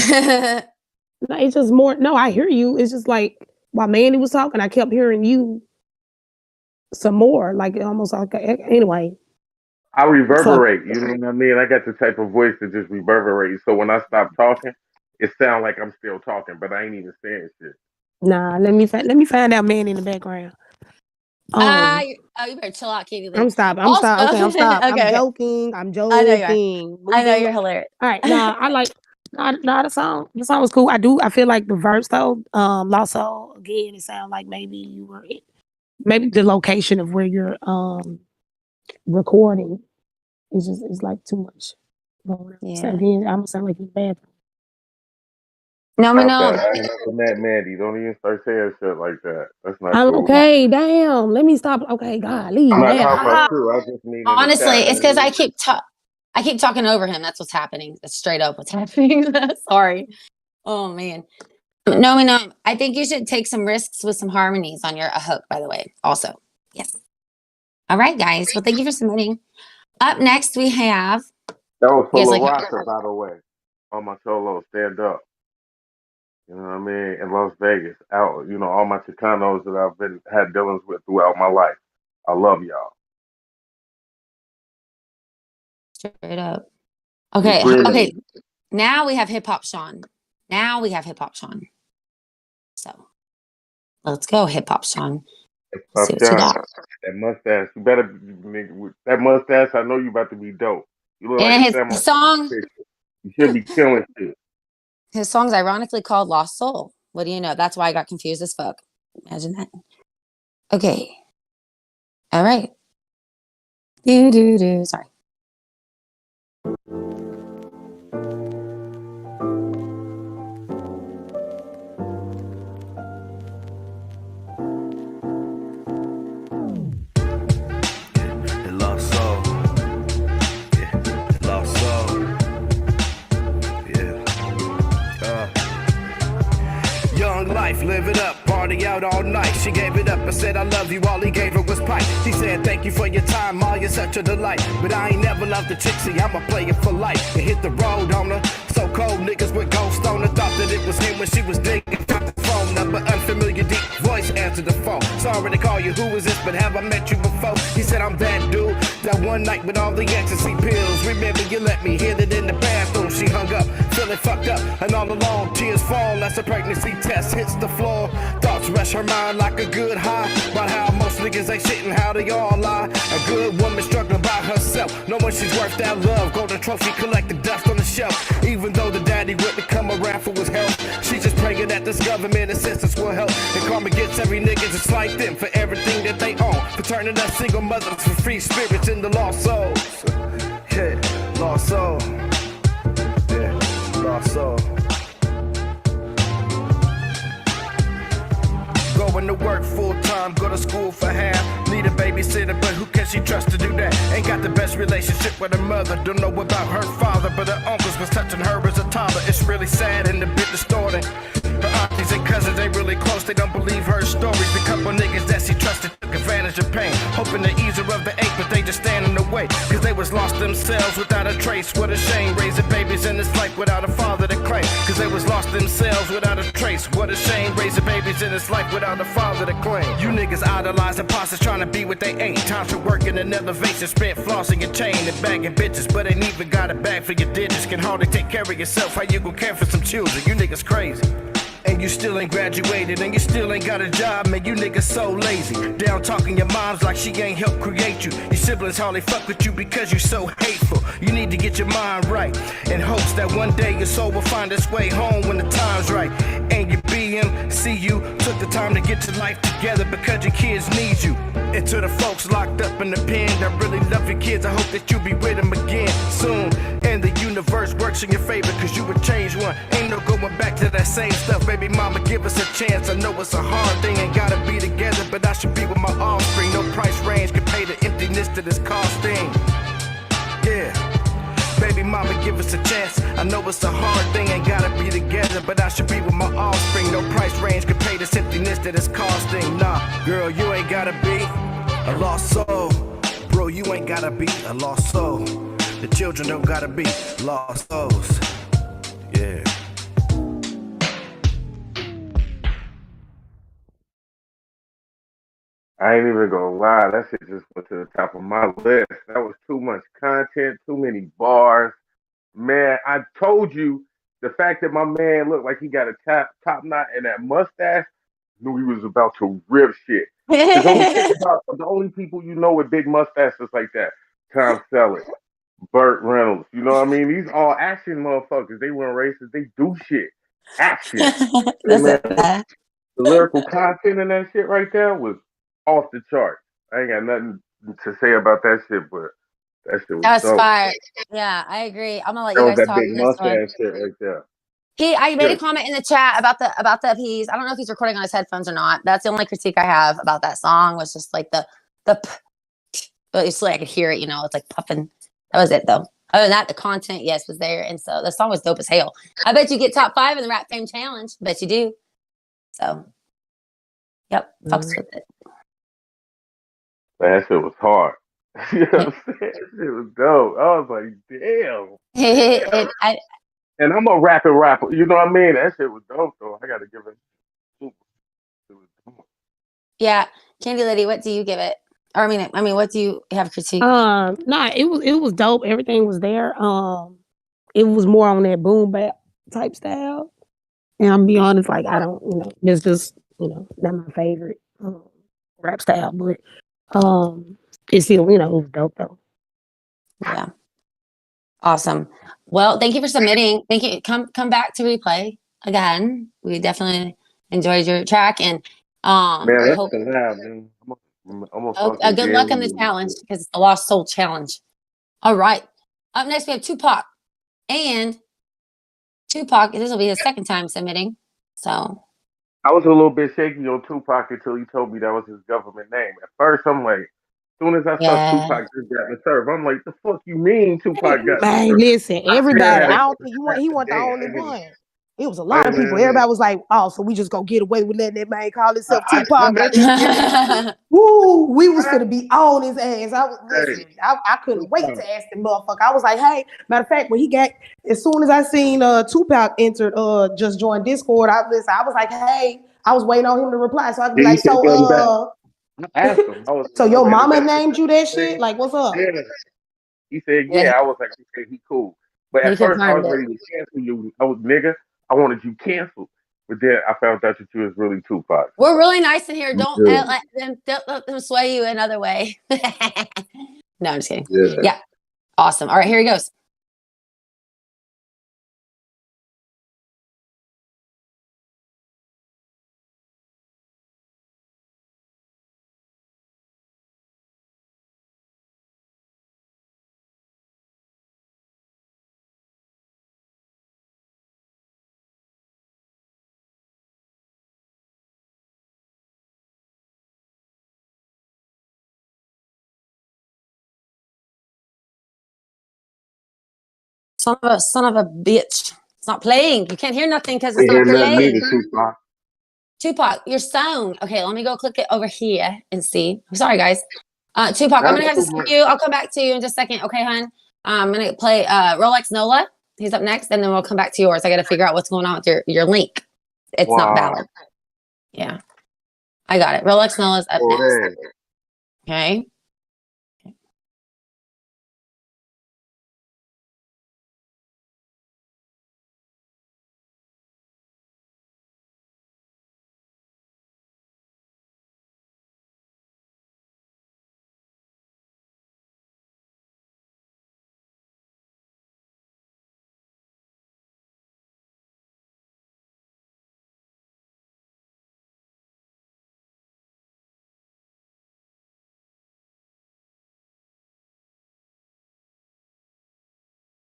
No, it's just more. No, I hear you. It's just like while Mandy was talking, I kept hearing you some more. Like almost like anyway. I reverberate. You know what I mean? I got the type of voice that just reverberates. So when I stop talking, it sounds like I'm still talking, but I ain't even saying shit. Nah, let me find out Mandy in the background. You better chill out, Katie Lee. I'm stopping. Okay, I'm stopping. Okay. I'm joking. I know you're hilarious. All right. Nah, I like the song. The song was cool. I feel like the verse though, Lost Soul, again, it sounds like maybe the location of where you're recording is like too much. Yeah. So again, I'm gonna sound like you're bad. No. Mad Mandy, don't even start saying shit like that. That's not cool. Okay, damn. Let me stop. Okay, golly. I'm not talking about you. I just mean honestly, it's because I keep talking over him. That's what's happening. That's straight up what's happening. Sorry. Oh man. No. I think you should take some risks with some harmonies on your hook, by the way. Also. Yes. All right, guys. Well, thank you for submitting. Up next, we have. That was full of rocker, by the way. On my solo, stand up. You know what I mean? In Las Vegas, out. You know, all my Chicanos that I've had dealings with throughout my life. I love y'all. Straight up. Okay. Now we have Hip Hop Sean. So let's go, Hip Hop Sean. See what you got. That mustache. You better that mustache. I know you about to be dope. You look and like his song. You should be killing shit. His song's ironically called Lost Soul. What do you know? That's why I got confused as fuck. Imagine that. Okay. All right. Sorry. Life, live it up, party out all night. She gave it up and said I love you, all he gave her was pipe. He said thank you for your time, Ma, you're such a delight. But I ain't never loved the chick, see I'm a player for life. And hit the road on her, so cold niggas with ghosts on her. Thought that it was him when she was digging, found the phone number, unfamiliar deep voice answered the phone. Sorry to call you, who is this, but have I met you before? He said, I'm that dude, that one night with all the ecstasy pills. Remember you let me hit it in the bathroom. She hung up, feeling fucked up, and all along tears fall as a pregnancy test hits the floor. Thoughts rush her mind like a good high, about how most niggas ain't shit and how they all lie. A good woman struggling by herself, knowing she's worth that love. Golden trophy collecting dust on the shelf. Even though the daddy wouldn't come around for his help, she just praying that this government assistance will help. And karma gets every nigga just like them for everything that they own, for turning us single mothers for free spirits into lost souls. Yeah, lost soul. Yeah, lost soul. Going to work full time, go to school for half. Need a babysitter, but who can she trust to do that? Ain't got the best relationship with her mother. Don't know about her father, but her uncles was touching her as a toddler. It's really sad and a bit distorting. Her aunties and cousins ain't really close, they don't believe her stories. The couple niggas that she trusted took advantage of pain, hoping to ease her of the ache, but they just stand in the way. Cause they was lost themselves without a trace. What a shame, raising babies in this life without a father to claim. Cause they was lost themselves without a trace. What a shame, raising babies in this life without a father to claim. You niggas idolize imposters trying to be what they ain't. Time to work in an elevation, spent flossing your chain and bagging bitches, but ain't even got a bag for your digits. Can hardly take care of yourself, how you gon' care for some children? You niggas crazy. And you still ain't graduated, and you still ain't got a job, man, you niggas so lazy. Down talking your moms like she ain't helped create you. Your siblings hardly fuck with you because you so hateful. You need to get your mind right, in hopes that one day your soul will find its way home when the time's right. And your BMCU took the time to get your life together because your kids need you. And to the folks locked up in the pen that really love your kids, I hope that you be with them again soon. And the universe works in your favor cause you would change one. Ain't no going back to that same stuff. Baby mama, give us a chance. I know it's a hard thing, ain't gotta be together, but I should be with my offspring. No price range can pay the emptiness that it's costing. Yeah. Baby mama, give us a chance. I know it's a hard thing, ain't gotta be together, but I should be with my offspring. No price range can pay the emptiness that it's costing. Nah, girl, you ain't gotta be a lost soul. Bro, you ain't gotta be a lost soul. The children don't gotta be lost souls. Yeah. I ain't even gonna lie, that shit just went to the top of my list. That was too much content, too many bars. Man, I told you the fact that my man looked like he got a top knot and that mustache, knew he was about to rip shit. Cause the only people you know with big mustaches like that, Tom Selleck, Burt Reynolds. You know what I mean? These all action motherfuckers. They weren't racist. They do shit. Action. Hey, man, the lyrical content in that shit right there was off the chart. I ain't got nothing to say about that shit, but that shit was That's dope. fire. Yeah, I agree. I'm gonna let That you was guys that talk big on this one. mustache shit right there. I made a comment in the chat about the piece. I don't know if he's recording on his headphones or not. That's the only critique I have about that song. Was just like the but it's like I could hear it. You know, it's like puffing. That was it though. Other than that, the content, yes, was there, and so the song was dope as hell. I bet you get top 5 in the Rap Fame Challenge. Bet you do. So, yep, fucks with it. Man, that shit was hard. You know what I'm saying? That shit was dope. I was like, damn. And I'm a rapper. You know what I mean? That shit was dope though. I gotta give it. Yeah, Candy Lady, what do you give it? Or I mean, what do you have critique? Nah, it was dope. Everything was there. It was more on that boom bap type style. And I'm be honest, like I don't, it's just, not my favorite rap style, but it's still, it was dope though. Yeah. Awesome. Well, thank you for submitting. Thank you. Come back to replay again. We definitely enjoyed your track and Man, I hope good luck on the challenge because it's the Lost Soul Challenge. All right. Up next we have Tupac. And Tupac, this will be his second time submitting. So I was a little bit shaky on Tupac until he told me that was his government name. At first I'm like, as soon as I saw Tupac just got me served, I'm like, the fuck you mean Tupac got me Man, served? listen, everybody, I don't think he wasn't the only one. It was a lot of people. Everybody was like, oh, so we just gonna get away with letting that man call himself Tupac. Woo, we was gonna be on his ass. I couldn't wait to ask the motherfucker. I was like, hey, matter of fact, as soon as I seen Tupac entered, just joined Discord, I was like, hey, I was waiting on him to reply so I could be Then he like, said something back. I asked him. I was so like, your man, is mama that named you that the shit? thing? Like, what's up? Yeah. He said, Yeah, yeah. I was like, he said, he cool. But he at first, I confirmed was it. ready to cancel you. I was, nigga, I wanted you canceled. But then I found out that you was really Tupac. We're really nice in here. Yeah. Don't let them sway you another way. No, I'm just kidding. Yeah. Yeah. Awesome. All right, here he goes. Son of a bitch. It's not playing. You can't hear nothing because it's Ain't not hear nothing playing. either, Tupac. Tupac, your sound. Okay, let me go click it over here and see. I'm sorry, guys. Tupac, I'm That's gonna have to too see much. you. I'll come back to you in just a second. Okay, hon. I'm gonna play Rolex Nola. He's up next, and then we'll come back to yours. I got to figure out what's going on with your link. It's not Wow. valid. Yeah, I got it. Rolex Nola's up Oh, next. damn. Okay.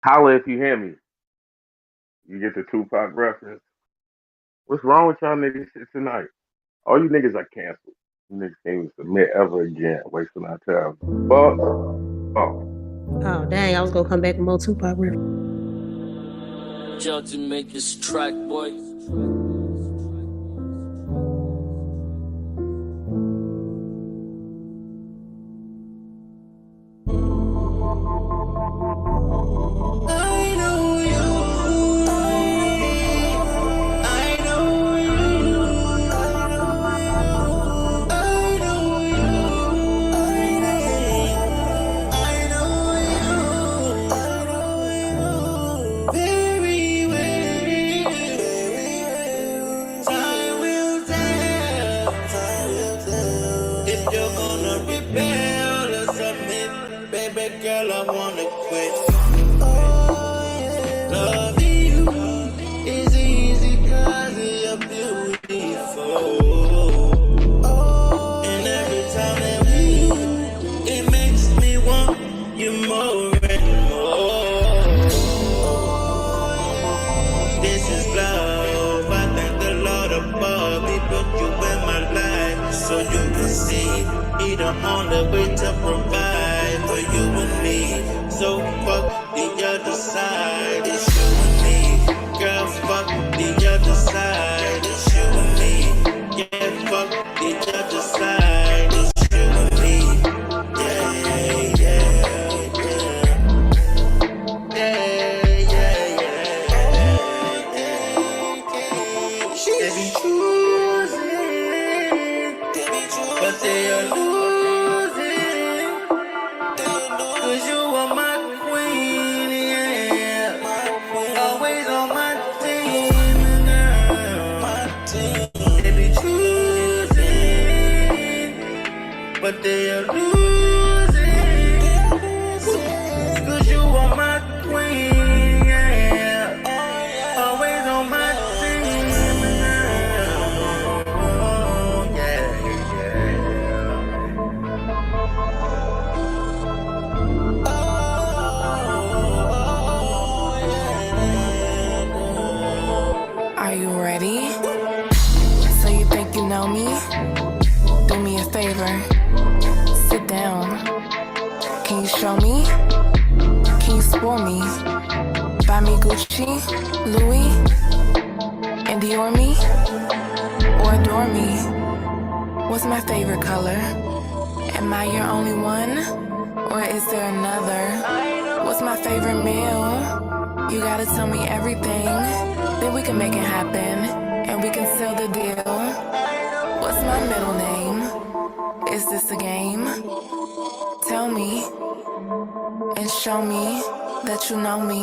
Holla if you hear me. You get the Tupac reference. What's wrong with y'all niggas tonight? All you niggas are canceled. You niggas can't even submit ever again. Wasting our time. Fuck. Oh, dang. I was going to come back with more Tupac reference. Y'all to make this track, boy. Girl, I wanna quit. Loving you is easy 'cause you're beautiful. And every time that we, it makes me want you more and more. This is love. I thank the Lord above. He put you in my life so you can see He the only way to provide for you and me. So fuck the other side, it's you and me. Girl, fuck the other side, it's you and me. Yeah, fuck the other side, it's you and me. Yeah, yeah, yeah. Yeah, yeah, yeah. They be choosing, but they are losing. 'Cause you are my queen, yeah. Always on my team, girl. They be choosing, but they are losing. 'Cause you are my queen, yeah. Always on my team, girl. Yeah, Are you ready? So you think you know me? Do me a favor. Sit down. Can you show me? Can you spoil me? Buy me Gucci, Louis, and Dior me? Or adore me? What's my favorite color? Am I your only one? Or is there another? What's my favorite meal? You gotta tell me everything. Then we can make it happen, and we can seal the deal. What's my middle name? Is this a game? Tell me and show me that you know me.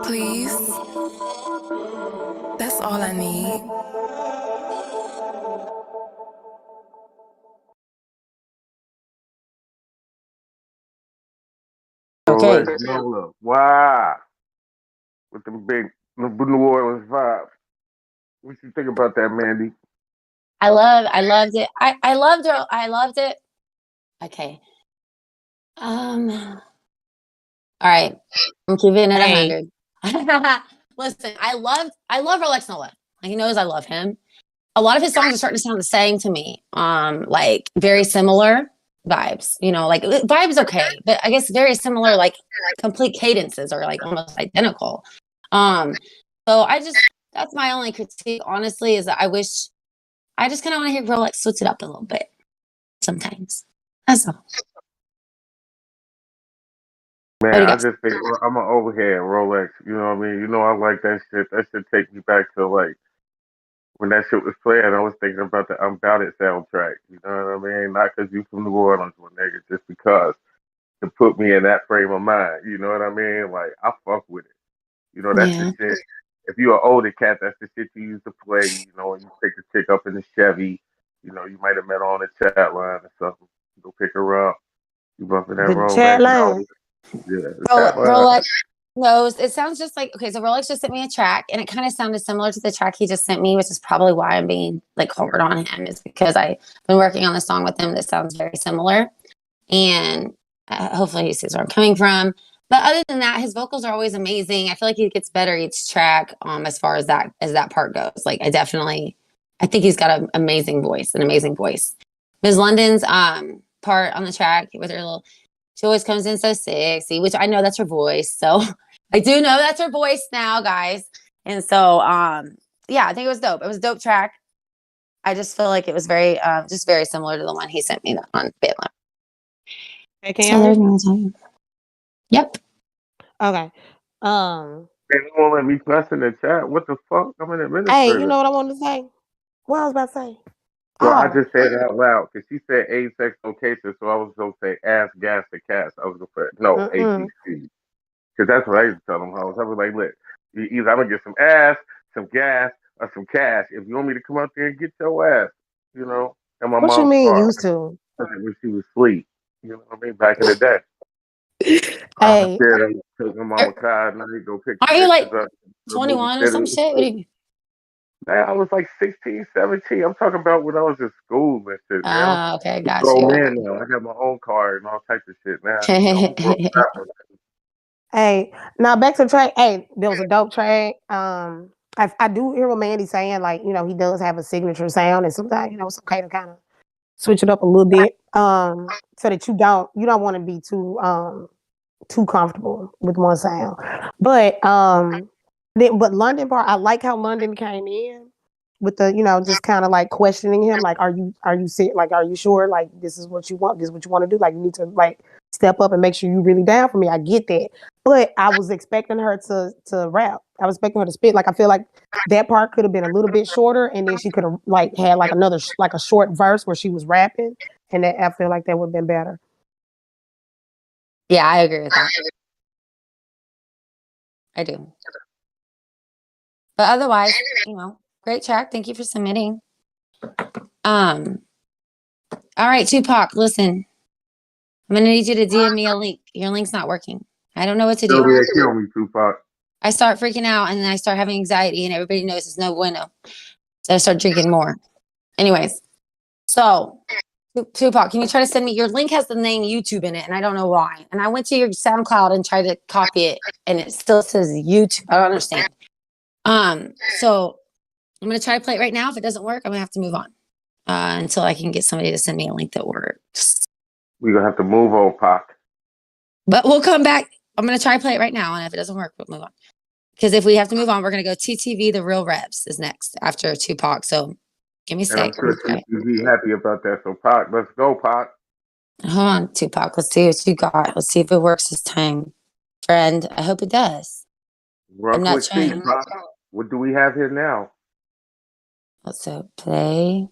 Please. That's all I need. Okay. Rolex Nola. Wow. With the big New Orleans vibes. What you think about that, Mandy? I loved it. I loved it. Okay. All right. I'm keeping it Hey. 100. Listen, I love Rolex Nola. He knows I love him. A lot of his songs are starting to sound the same to me. Like very similar vibes. You know, like vibes okay, but I guess very similar, like complete cadences are like almost identical. So that's my only critique, honestly, is that I just kind of want to hear Rolex switch it up a little bit sometimes. That's all. Man, What do you I guys? just think I'm an old head Rolex. You know what I mean? You know I like that shit. That shit take me back to like when that shit was playing. I was thinking about the About It soundtrack. You know what I mean? Not because you from New Orleans, my nigga, just because to put me in that frame of mind. You know what I mean? Like I fuck with it. You know that's the Yeah. shit. If you're an older cat, that's the shit you used to play. You know, when you pick the chick up in the Chevy. You know, you might have met her on the chat line or something. You go pick her up. You bump in that The chat Rolex and all line. this. Yeah, the chat line. Rolex knows it sounds just like okay. So Rolex just sent me a track, and it kind of sounded similar to the track he just sent me, which is probably why I'm being like hard on him, is because I've been working on a song with him that sounds very similar, and hopefully he sees where I'm coming from. But other than that, his vocals are always amazing. I feel like he gets better each track. As far as that part goes, like I think he's got an amazing voice. Ms. London's part on the track with her little. She always comes in so sexy, which I know that's her voice. So I do know that's her voice now, guys. And so, yeah, I think it was dope. It was a dope track. I just feel like it was just very similar to the one he sent me on Balaam. Hey, can So y'all hear there's me? my time. Yep. Okay. They won't let me cuss in the chat. What the fuck? I'm an Hey, you administrator. know what I wanted to say? What I was about to say? Well, I Oh, just said it out loud because she said asexual location, so I was going to say ass, gas, and cast. I was going to say, no, mm-mm. AGC. Because that's what I used to tell them hoes. I was like, look, either I'm going to get some ass, some gas, or some cash. If you want me to come out there and get your ass, you know, in my What you mom's mean car used to? when she was asleep. You know what I mean? Back in the day. I was Hey, there to take my mama car and I go pick the Aren't you like bitches up to the movie 21 or some theater. shit? What do you mean? Man, I was like 16, 17. I'm talking about when I was in school and shit, man. Ah, okay, I'm a got grown you. man now. I got my own car and all types of shit now. You know, I'm a grown man. hey. Now back to the track. Hey, there was a dope track. I do hear what Mandy's saying. Like, you know, he does have a signature sound, and sometimes, you know, it's okay to kind of switch it up a little bit. So that you don't want to be too comfortable with one sound. But but London part, I like how London came in with the, you know, just kind of like questioning him, like, are you sick? Like, are you sure? Like, this is what you want. This is what you want to do. Like, you need to like step up and make sure you really down for me. I get that, but I was expecting her to rap. I was expecting her to spit. Like, I feel like that part could have been a little bit shorter, and then she could have like had like another like a short verse where she was rapping, and that I feel like that would have been better. Yeah, I agree with that. I do. But otherwise, you know, great track. Thank you for submitting. All right, Tupac, listen. I'm gonna need you to DM me a link. Your link's not working. I don't know what to do. Sylvia, kill me, Tupac. I start freaking out and then I start having anxiety, and everybody knows it's no bueno. So I start drinking more. Anyways, so Tupac, can you try to send me your link? Has the name YouTube in it, and I don't know why. And I went to your SoundCloud and tried to copy it, and it still says YouTube. I don't understand. So I'm gonna try to play it right now. If it doesn't work, I'm gonna have to move on until I can get somebody to send me a link that works. We're going to have to move on, Pac. But we'll come back. I'm gonna try to play it right now, and if it doesn't work, we'll move on. Because if we have to move on, we're gonna go TTV. The Real Reps is next after Tupac. So give me a And I'm sec. sure you'd be happy about that. So, Pac, let's go, Pac. Hold on, Tupac. Let's see what you got. Let's see if it works this time, friend. I hope it does. Run I'm not quick seat, trying. Pac. What do we have here now? Let's play.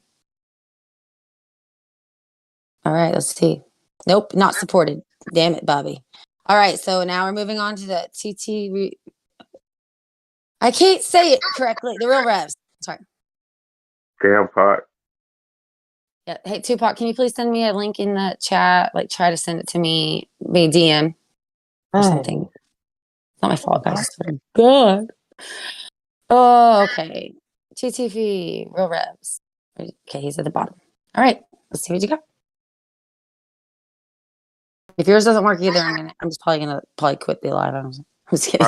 All right, let's see. Nope, not supported. Damn it, Bobby. All right, so now we're moving on to the TT. I can't say it correctly. The Real Revs. Sorry. Damn pot. Yeah. Hey, Tupac, can you please send me a link in the chat? Like, try to send it to me via DM or something. It's not my fault, guys. God. Oh, okay. TTV, Real Revs. Okay, he's at the bottom. All right, let's see what you got. If yours doesn't work either, I'm just probably gonna quit the live. I'm just kidding.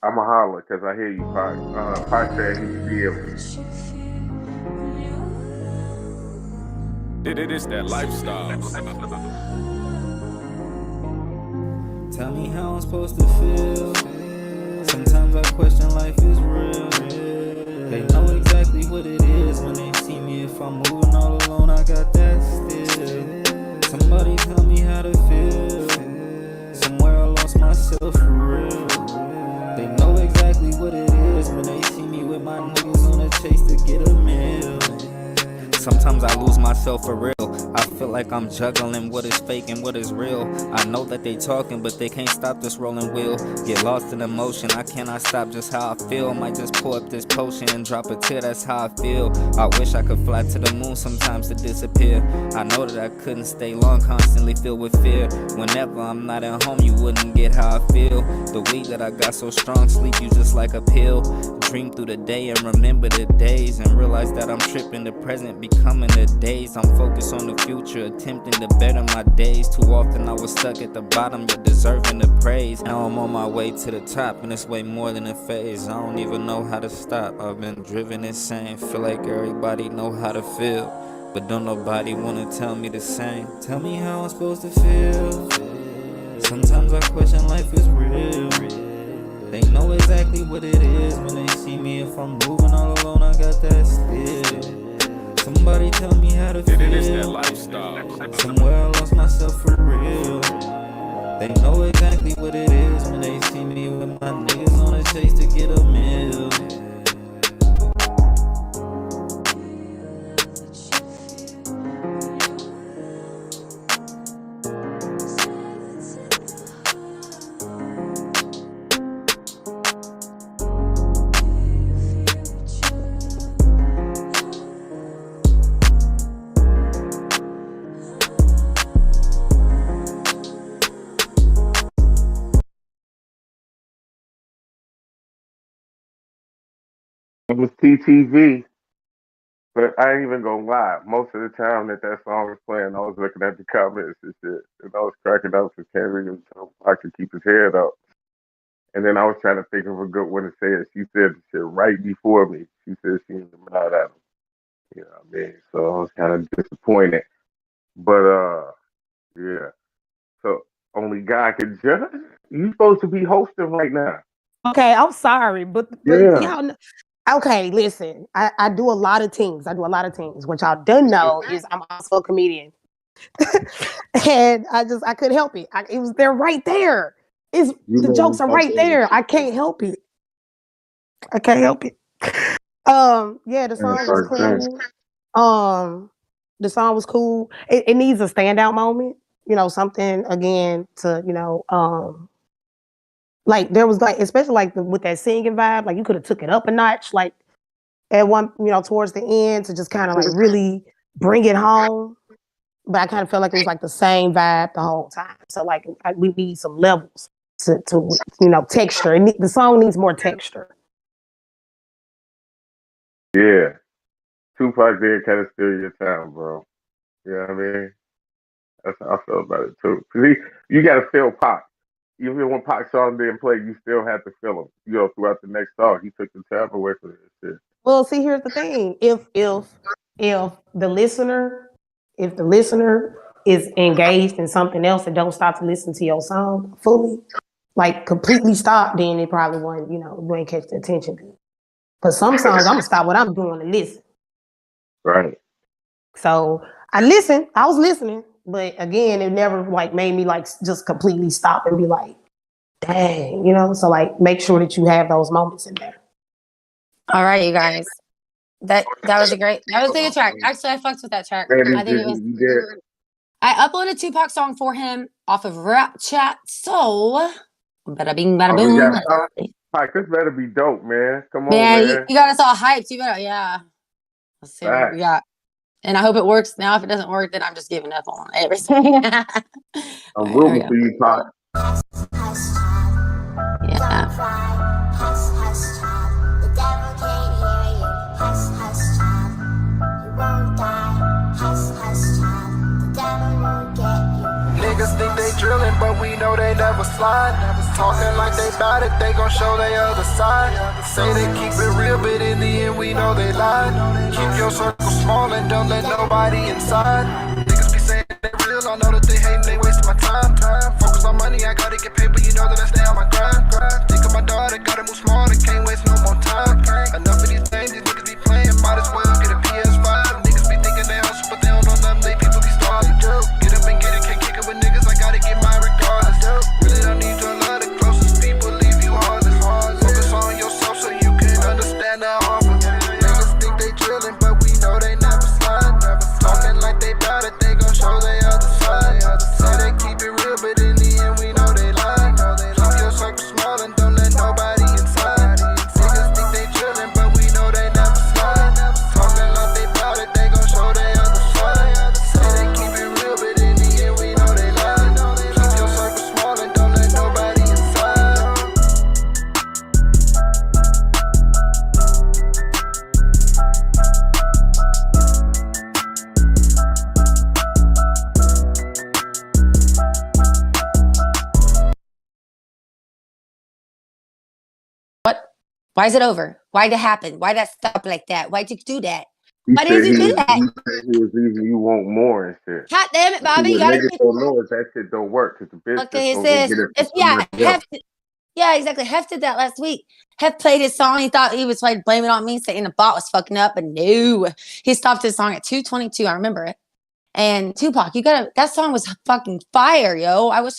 I'm a holler because I hear you, Pot. Pot said he feel me. It is that lifestyle. Tell me how I'm supposed to feel. Sometimes I question life is real. They know exactly what it is when they see me. If I'm moving all alone, I got that still. Somebody tell me how to feel. Somewhere I lost myself for real. They know exactly what it is when they see me with my niggas on a chase to get a meal. Sometimes I lose myself for real. I feel like I'm juggling what is fake and what is real. I know that they talking, but they can't stop this rolling wheel. Get lost in emotion, I cannot stop just how I feel. Might just pour up this potion and drop a tear, that's how I feel. I wish I could fly to the moon sometimes to disappear. I know that I couldn't stay long, constantly filled with fear. Whenever I'm not at home, you wouldn't get how I feel. The weed that I got so strong, sleep you just like a pill. Dream through the day and remember the days, and realize that I'm tripping the present, becoming the days. I'm focused on the future, attempting to better my days. Too often I was stuck at the bottom, yet deserving the praise. Now I'm on my way to the top, and it's way more than a phase. I don't even know how to stop. I've been driven insane, feel like everybody know how to feel, but don't nobody wanna tell me the same. Tell me how I'm supposed to feel. Sometimes I question life is real. They know exactly what it is when they see me. If I'm moving all alone, I got that still. Somebody tell me how to feel. It is that lifestyle. Somewhere I lost myself for real. They know exactly what it is when they see me with my niggas on a chase to get a meal. It was TTV, but I ain't even gonna lie. Most of the time that song was playing, I was looking at the comments and shit, and I was cracking up because Henry was so I could keep his head up. And then I was trying to think of a good one to say it. She said the shit right before me. She said she was mad at him. You know what I mean? So I was kind of disappointed. But yeah. So only God can judge. You supposed to be hosting right now. Okay, I'm sorry, but Yeah. y'all know. Okay, listen. I do a lot of things. What y'all don't know is I'm also a comedian. And I couldn't help it. They're right there. The jokes are right there. I can't help it. Yeah, the song was cool. The song was cool. It needs a standout moment, something again to, like there was like, especially like with that singing vibe, like you could have took it up a notch, like at one, towards the end to just kind of like really bring it home. But I kind of felt like it was like the same vibe the whole time. So like we need some levels to texture. The song needs more texture. Yeah. Tupac did kind of steal your time, bro. You know what I mean? That's how I feel about it too. Cause you got to feel Pac. Even when Pac song didn't play, you still had to feel him. Throughout the next song, he took the time away from this shit. Well, see, here's the thing: if the listener is engaged in something else and don't stop to listen to your song fully, like completely stop, then it probably won't, you ain't catch the attention. But some songs, I'm gonna stop what I'm doing and listen. Right. So I was listening, but again, it never like made me like just completely stop and be like, dang, So like make sure that you have those moments in there. All right, you guys. That was a good track. Actually, I fucked with that track. Man, I think it was. you did. I uploaded Tupac song for him off of Rap Chat. So, bada bing, bada Oh, we boom. got Pike, this better be dope, man. Come on, Man, man. you got us all hyped. You better, yeah. Let's see what we got. And I hope it works. Now, if it doesn't work, then I'm just giving up on everything. I'm rooting for you, Pop. Niggas think they drillin', but we know they never slide. Talking like they bout it, they gon' show they other side. Say they keep it real, but in the end we know they lie. Keep your circle small and don't let nobody inside. Niggas be saying they real, I know that they hatin', they wasting my time. Focus on money, I gotta get paid, but you know that I stay on my grind. Think of my daughter, gotta move smarter, can't waste no more time. Enough of these things, these niggas be playing, might as well get a PS5. Niggas be thinking they hustle, but they don't know nothing, they people be starving. Get up and get it, can't kick it with niggas, I gotta get mine regardless. Really don't need your love, the closest people leave you heartless. Focus on yourself so you can understand the offer. Niggas think they drillin', but we know they never slide. Talking like they bout it, they gon' show they other side. Say they keep it real, but in the end we know they lie. Keep your circle small and don't let nobody inside. Niggas think they drillin', but we know they never slide. Talking like they bout it, they gon' show they other side. Say they keep it real, but in the end we know they lie. Keep your circle small and don't let nobody inside. What? Why is it over? Why'd it happen? Why'd that stop like that? Why'd you do that? He Why said did you do that? he was leaving you want more and shit. God damn it, Bobby. See, You what gotta niggas don't know is that shit don't work because the business okay, it go says get it it's from somebody else. Yeah, exactly. Hef did that last week. Hef played his song. He thought he was like blaming it on me, saying the bot was fucking up, but no. He stopped his song at 2:22. I remember it. And Tupac, that song was fucking fire, yo. I wish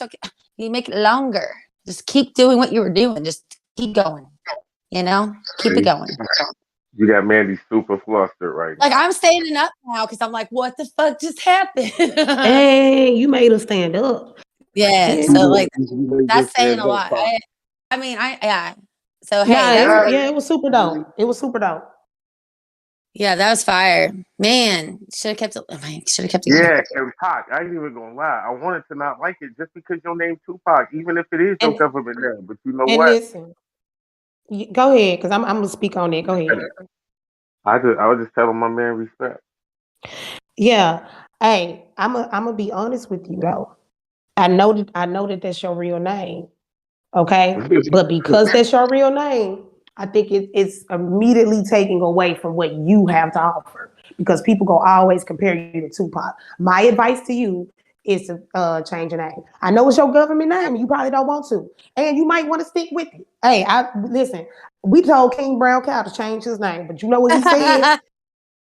you make it longer. Just keep doing what you were doing. Just keep going. You know? Keep it going. You got Mandy super flustered right now. Like I'm standing up now because I'm like, what the fuck just happened? Hey, you made us stand up. Yeah, so like that's saying a lot. Yeah. So hey, it was super dope. It was super dope. Yeah, that was fire. Man, should have kept it. Should have kept it. Yeah, and Pac, I ain't even gonna lie. I wanted to not like it just because your name's Tupac, even if it is your government name. But you know and what? Listen, go ahead, because I'm gonna speak on it. Go ahead. I was just telling my man respect. Yeah. Hey, I'm gonna be honest with you though. I know that that's your real name. Okay. But because that's your real name, I think it's immediately taking away from what you have to offer. Because people go always compare you to Tupac. My advice to you is to change your name. I know it's your government name, you probably don't want to. And you might want to stick with it. Hey, listen, we told King Brown Cow to change his name, but you know what he said?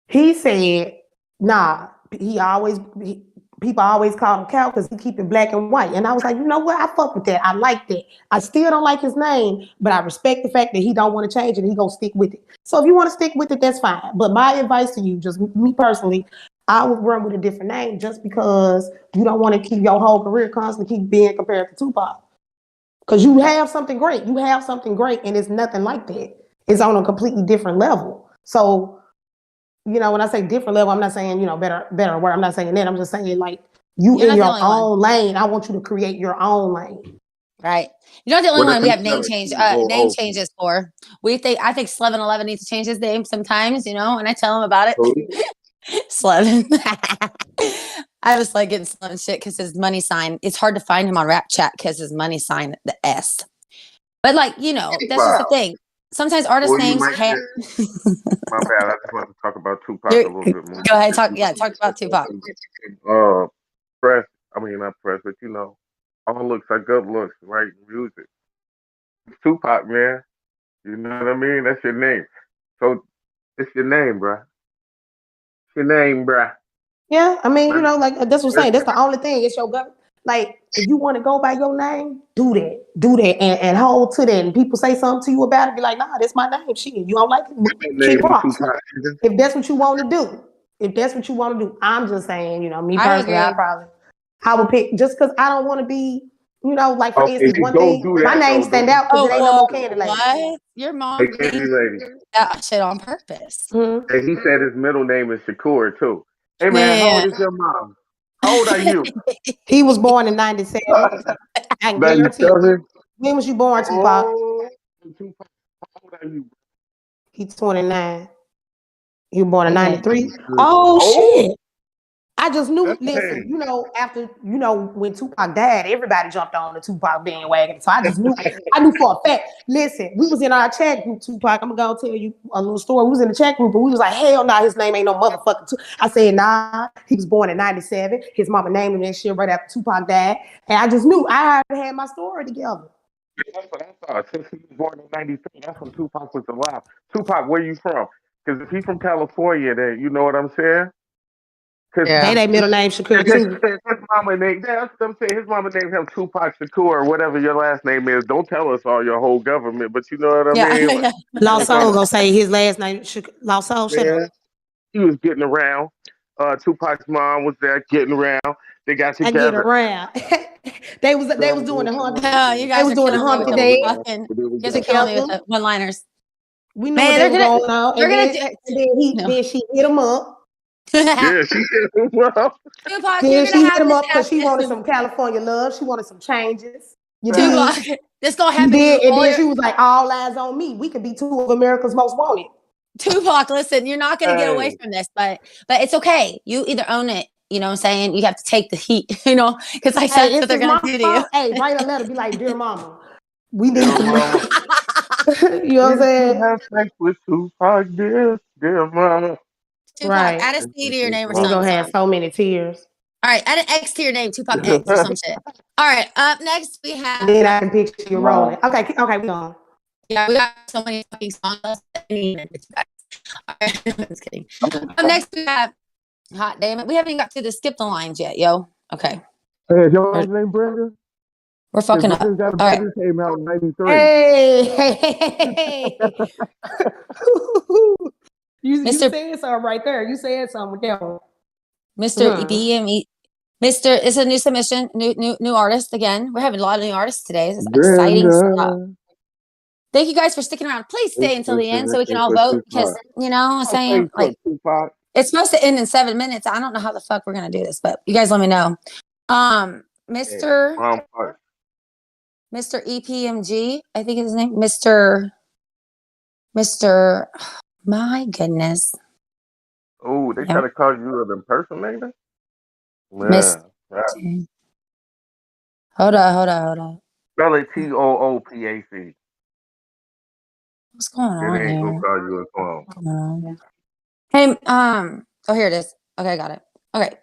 He said, nah, people always call him Cow because he keep it black and white. And I was like, you know what? I fuck with that. I like that. I still don't like his name, but I respect the fact that he don't want to change it and he gonna stick with it. So if you want to stick with it, that's fine. But my advice to you, just me personally, I would run with a different name just because you don't want to keep your whole career constantly keep being compared to Tupac. Because you have something great. You have something great and it's nothing like that. It's on a completely different level. So when I say different level, I'm not saying, better word. I'm not saying that. I'm just saying like you're in your own lane. I want you to create your own lane. Right. You're not the only one we have name changes for. I think Slevin 11 needs to change his name sometimes, and I tell him about it. Slevin. I just like getting Slevin shit because his money sign, it's hard to find him on Rap Chat because his money sign, the S. But that's just the thing. Sometimes artist names have. My bad. I just want to talk about Tupac a little bit more. Go ahead, talk about Tupac. Not press, but all looks are good looks, right? Music. Tupac, man. You know what I mean? That's your name. So it's your name, bruh. It's your name, bruh. Yeah, like that's what I'm saying. That's the only thing. It's your government. Like, if you want to go by your name, do that, and hold to that. And people say something to you about it, be like, nah, that's my name. Shit, you don't like it, kick rocks. If that's what you want to do, I'm just saying, me I personally, agree. I would pick just because I don't want to be, like for Okay, instance, then one don't thing, do my that name though. stand Don't out because Oh, it ain't no more candy lady. what? Your Hey, mom Candy made Lady. that shit on purpose. And he said his middle name is Shakur too. Hey man, how old Man. is your mom? How old are you? He was born in 97. I can guarantee. 97. When was you born, Tupac? Oh, Tupac, how old are you? He's 29. You were born in Okay. 93. Oh, Oh, shit. I just knew, hey. listen, after, when Tupac died, everybody jumped on the Tupac bandwagon. So I just knew, I knew for a fact. Listen, we was in our chat group, Tupac. I'm going to tell you a little story. We was in the chat group, and we was like, hell no, his name ain't no motherfucking Tupac. I said, nah, he was born in 97. His mama named him that shit right after Tupac died. And I just knew I had my story together. That's what I thought. Since he was born in '93, that's when Tupac was alive. Tupac, where you from? Because if he's from California, then you know what I'm saying. Because They Yeah. middle name Shakur too. his mama named, that's what I'm saying. His mama named him Tupac Shakur or whatever your last name is. Don't tell us all your whole government, but you know what I Yeah. mean. Lost Soul gonna say his last name. Lost Soul, shut up. Man, he was getting around. Tupac's mom was there getting around. They got I get together. around. they was doing the Humpty. Oh, you They guys was are doing the killing me with Humpty the Day fucking. You guys are killing me with together. the one-liners. We knew Man, what they're was gonna. going on, They're and gonna then, do. and then No. then she hit him up. Yeah, she did. Well, Tupac, you're Then gonna she hit have him this up because she wanted happen. some California love. She wanted some changes. You Tupac, did. this gonna You happen to you. did, and All then your she was like, "All eyes on me. We could be two of America's most wanted." Tupac, listen, you're not gonna get away hey, from this, but it's okay. You either own it. You know what I'm saying? You have to take the heat. Because like Hey, that's what it's they're his gonna mama's do to you. fault. Hey, write a letter. Be like, "Dear mama, we need dear to." mama, You know what I'm did you saying? have sex with Tupac? Dear mama. Tupac, Right. add a C to your name or He something. gonna have so many tears. All right, add an X to your name, Tupac X or some shit. All right, up next we have. Then I can picture you rolling. Wow. Okay, we on. Yeah, we got so many fucking songs. All right, I'm just kidding. Up next we have. Hot damn it, we haven't even got to the skip the lines yet, yo. Okay, Hey, is your last name Brenda? we're fucking up. Brenda's got a All right, baby came out in '93. Hey. You Mr. said something right there. You said something with that one. Mr. BME. Mr. It's a new submission, new artist again. We're having a lot of new artists today. This is exciting stuff. Brenda. Thank you guys for sticking around. Please stay until the end so we can all vote because I'm saying like Tupac. it's supposed to end in 7 minutes. I don't know how the fuck we're gonna do this, but you guys let me know. Mr. EPMG, I think is his name. Mr. My goodness. Oh, they Yeah. try to call you an impersonator? Miss. Yeah. Hold on. Spell it TOOPAC. What's going on It ain't here? gonna call you a clone. What's going on? Hey, oh, here it is. Okay, I got it. Okay.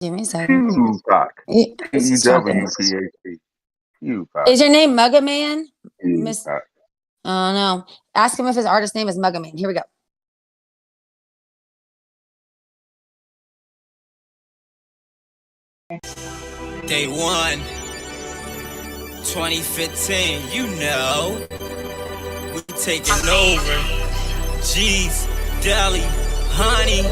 Give me a second. Tupac. It's just talking. TEWPAC. Tupac. Is your name Mugga Man? Tupac. Oh no. Ask him if his artist name is Mugga Man. Here we go. Day 1, 2015, you know, we taking over. Jeez, Deli, honey,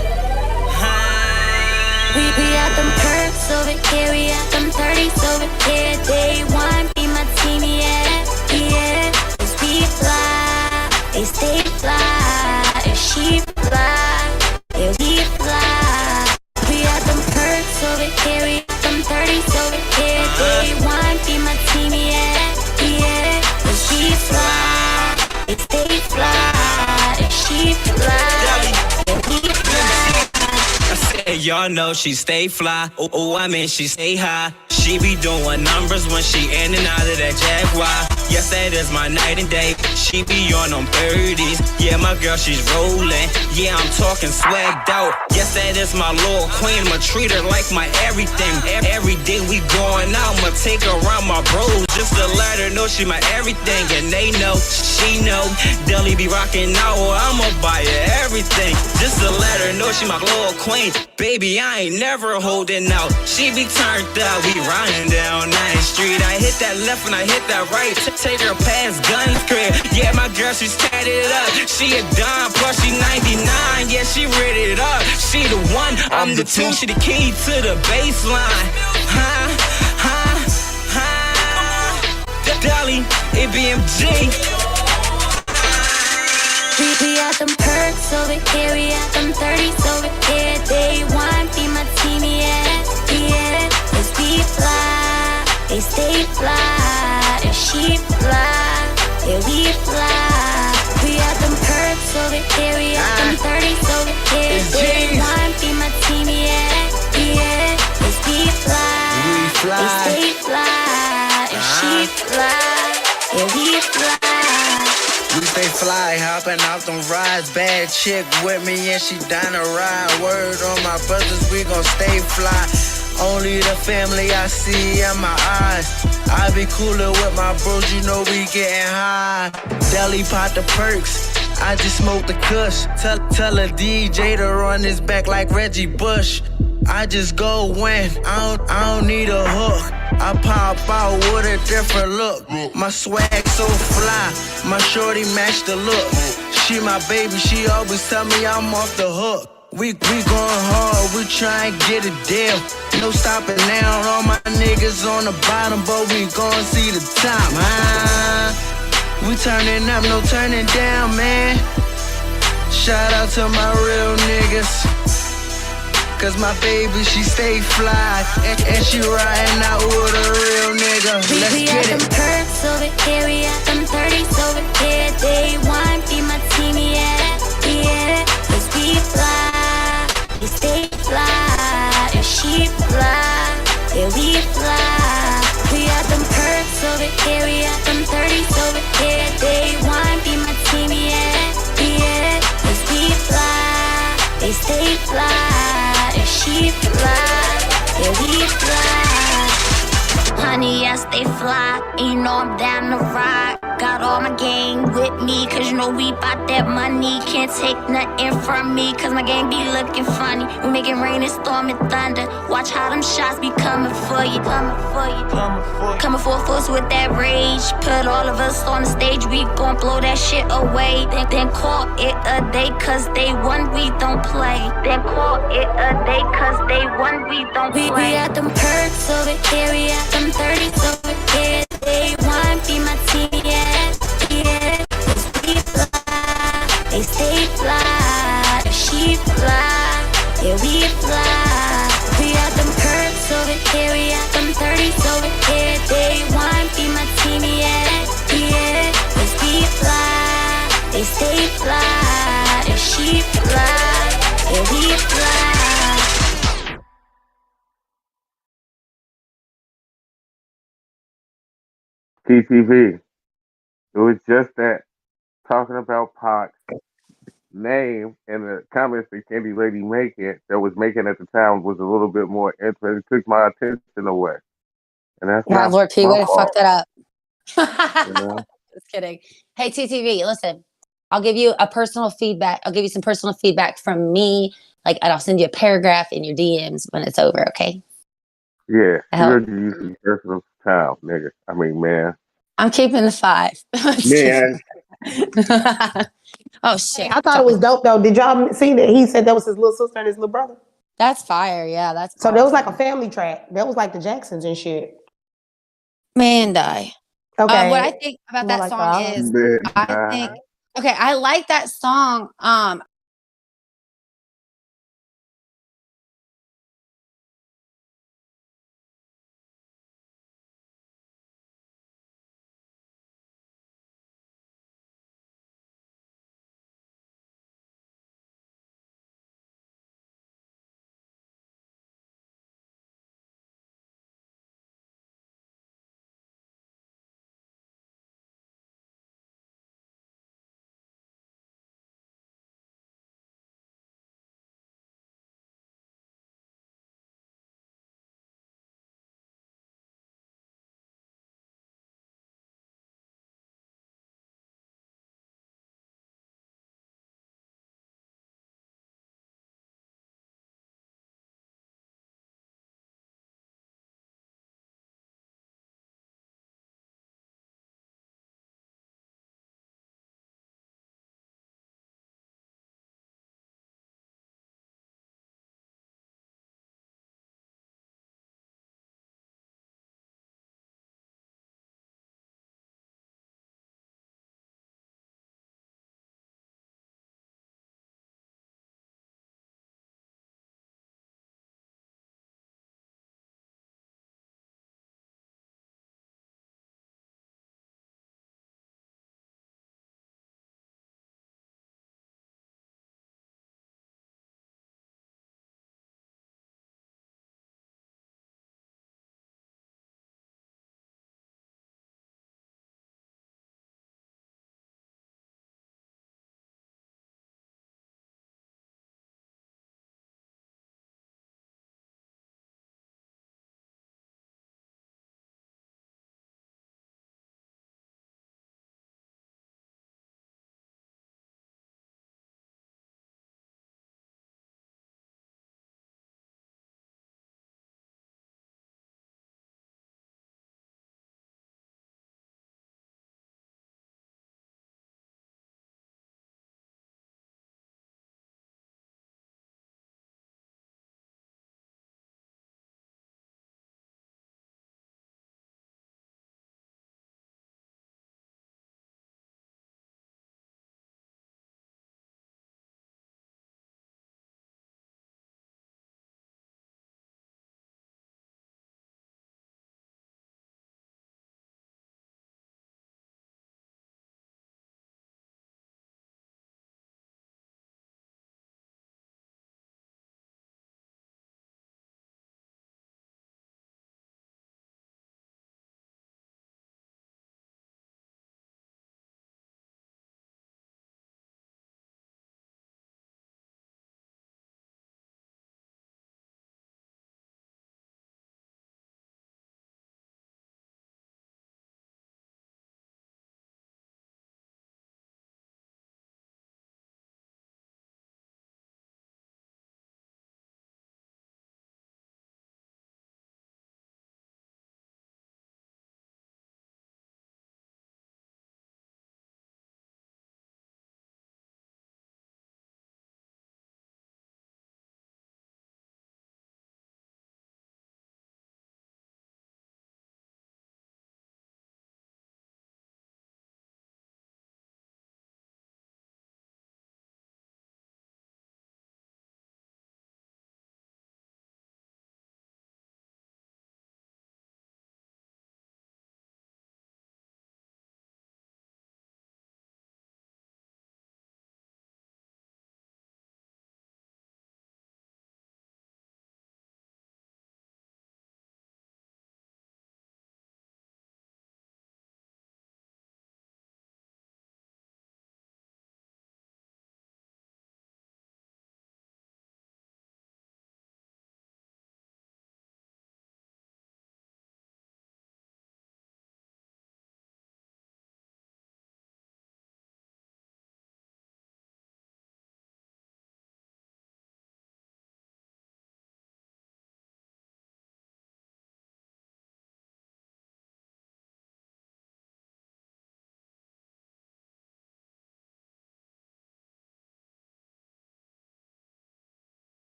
We got them perks over here, we got them 30s over here. Day 1, be my team, yeah. Cause we fly, they stay fly. If she fly, yeah, we fly. We got them perks over here, we got them 30s over here. Day 1, be my team, yeah. Cause we fly, they stay fly. If she fly, yeah, we fly. I said, y'all know she stay fly. Oh, I mean she stay high. She be doing numbers when she in and out of that Jaguar. Yes, that is my night and day. She be on them 30s. Yeah, my girl, she's rolling. Yeah, I'm talking swagged out. Yes, that is my little queen. I'ma treat her like my everything. Every day we going out, I'ma take her around my bros. Just to let her know she my everything. And they know, she know. Deli be rocking out, or I'ma buy her everything. Just to let her know she my little queen. Baby, I ain't never holding out. She be turned up, we riding down 9th Street. I hit that left and I hit that right. Take her past Gun's crib. Yeah, my girl, she's tatted up. She a dime, plus she 99. Yeah, she rated up. She the one, I'm the two. She the key to the baseline. Dolly, ABMG. We got them perks over here, we got them 30s over here. They want be my team, yeah. Cause we fly, they stay fly, and she fly, yeah, we fly. We got them perks over here, we got them 30s over here. They want be my team, yeah. Cause we fly, they stay fly, and she fly, yeah, we fly. We stay fly, hopping out them rides. Bad chick with me and she down to ride. Word on my brothers, we gon' stay fly. Only the family I see in my eyes. I be cooler with my bros, you know we getting high. Deli pot the perks, I just smoke the kush. Tell a DJ to run his back like Reggie Bush. I just go win, I don't need a hook. I pop out with a different look. My swag so fly, my shorty match the look. She my baby, she always tell me I'm off the hook. We going hard, we try and get a deal. No stopping down, all my niggas on the bottom, but we gon' see the top, We turning up, no turning down, man. Shout out to my real niggas. Cause my baby, she stay fly. And she riding out with a real nigga. Let's we get got them perks over here, we got them 30s over here. They want be my team, yeah. Cause we fly, we stay fly, and she fly, yeah, we fly. We got them perks over here, we got them 30s over here. They want be my team, yeah. Cause we fly, they stay fly, and she fly, yeah, we fly. Honey, yes, they fly, and you know I'm down to ride. Got all my gang with me, cause you know we bout that money. Can't take nothing from me, cause my gang be looking funny. We making rain and storm and thunder. Watch how them shots be coming for you, coming for force with that rage. Put all of us on the stage, we gon' blow that shit away. Then call it a day, cause they won, we don't play. Then call it a day, cause they won, we don't play. We got them perks over here, we got them 30s over here. They want be my team, yeah. Cause we fly, they stay fly, and she fly, yeah, we fly. We got them perks over here, we got them 30s over here. They want be my team, yeah. Cause we fly, they stay fly, and she fly, yeah, we fly. TTV. It was just that talking about Pac's name and the comments that Candy Lady was making at the time was a little bit more interesting. It took my attention away. And that's Yeah, not Lord P, my way to fuck fault. that up. You know? Just kidding. Hey, TTV, listen, I'll give you a personal feedback. I'll give you some personal feedback from me. Like, and I'll send you a paragraph in your DMs when it's over, okay? Yeah. You're using personal time, nigga. I mean, man. I'm keeping the 5. Man. Oh, shit. I thought it was dope, though. Did y'all see that he said that was his little sister and his little brother? That's fire. Yeah, that's so. That was like a family track. That was like the Jacksons and shit. Man, die. Okay. What I think about that like song that. is, I think, okay, I like that song.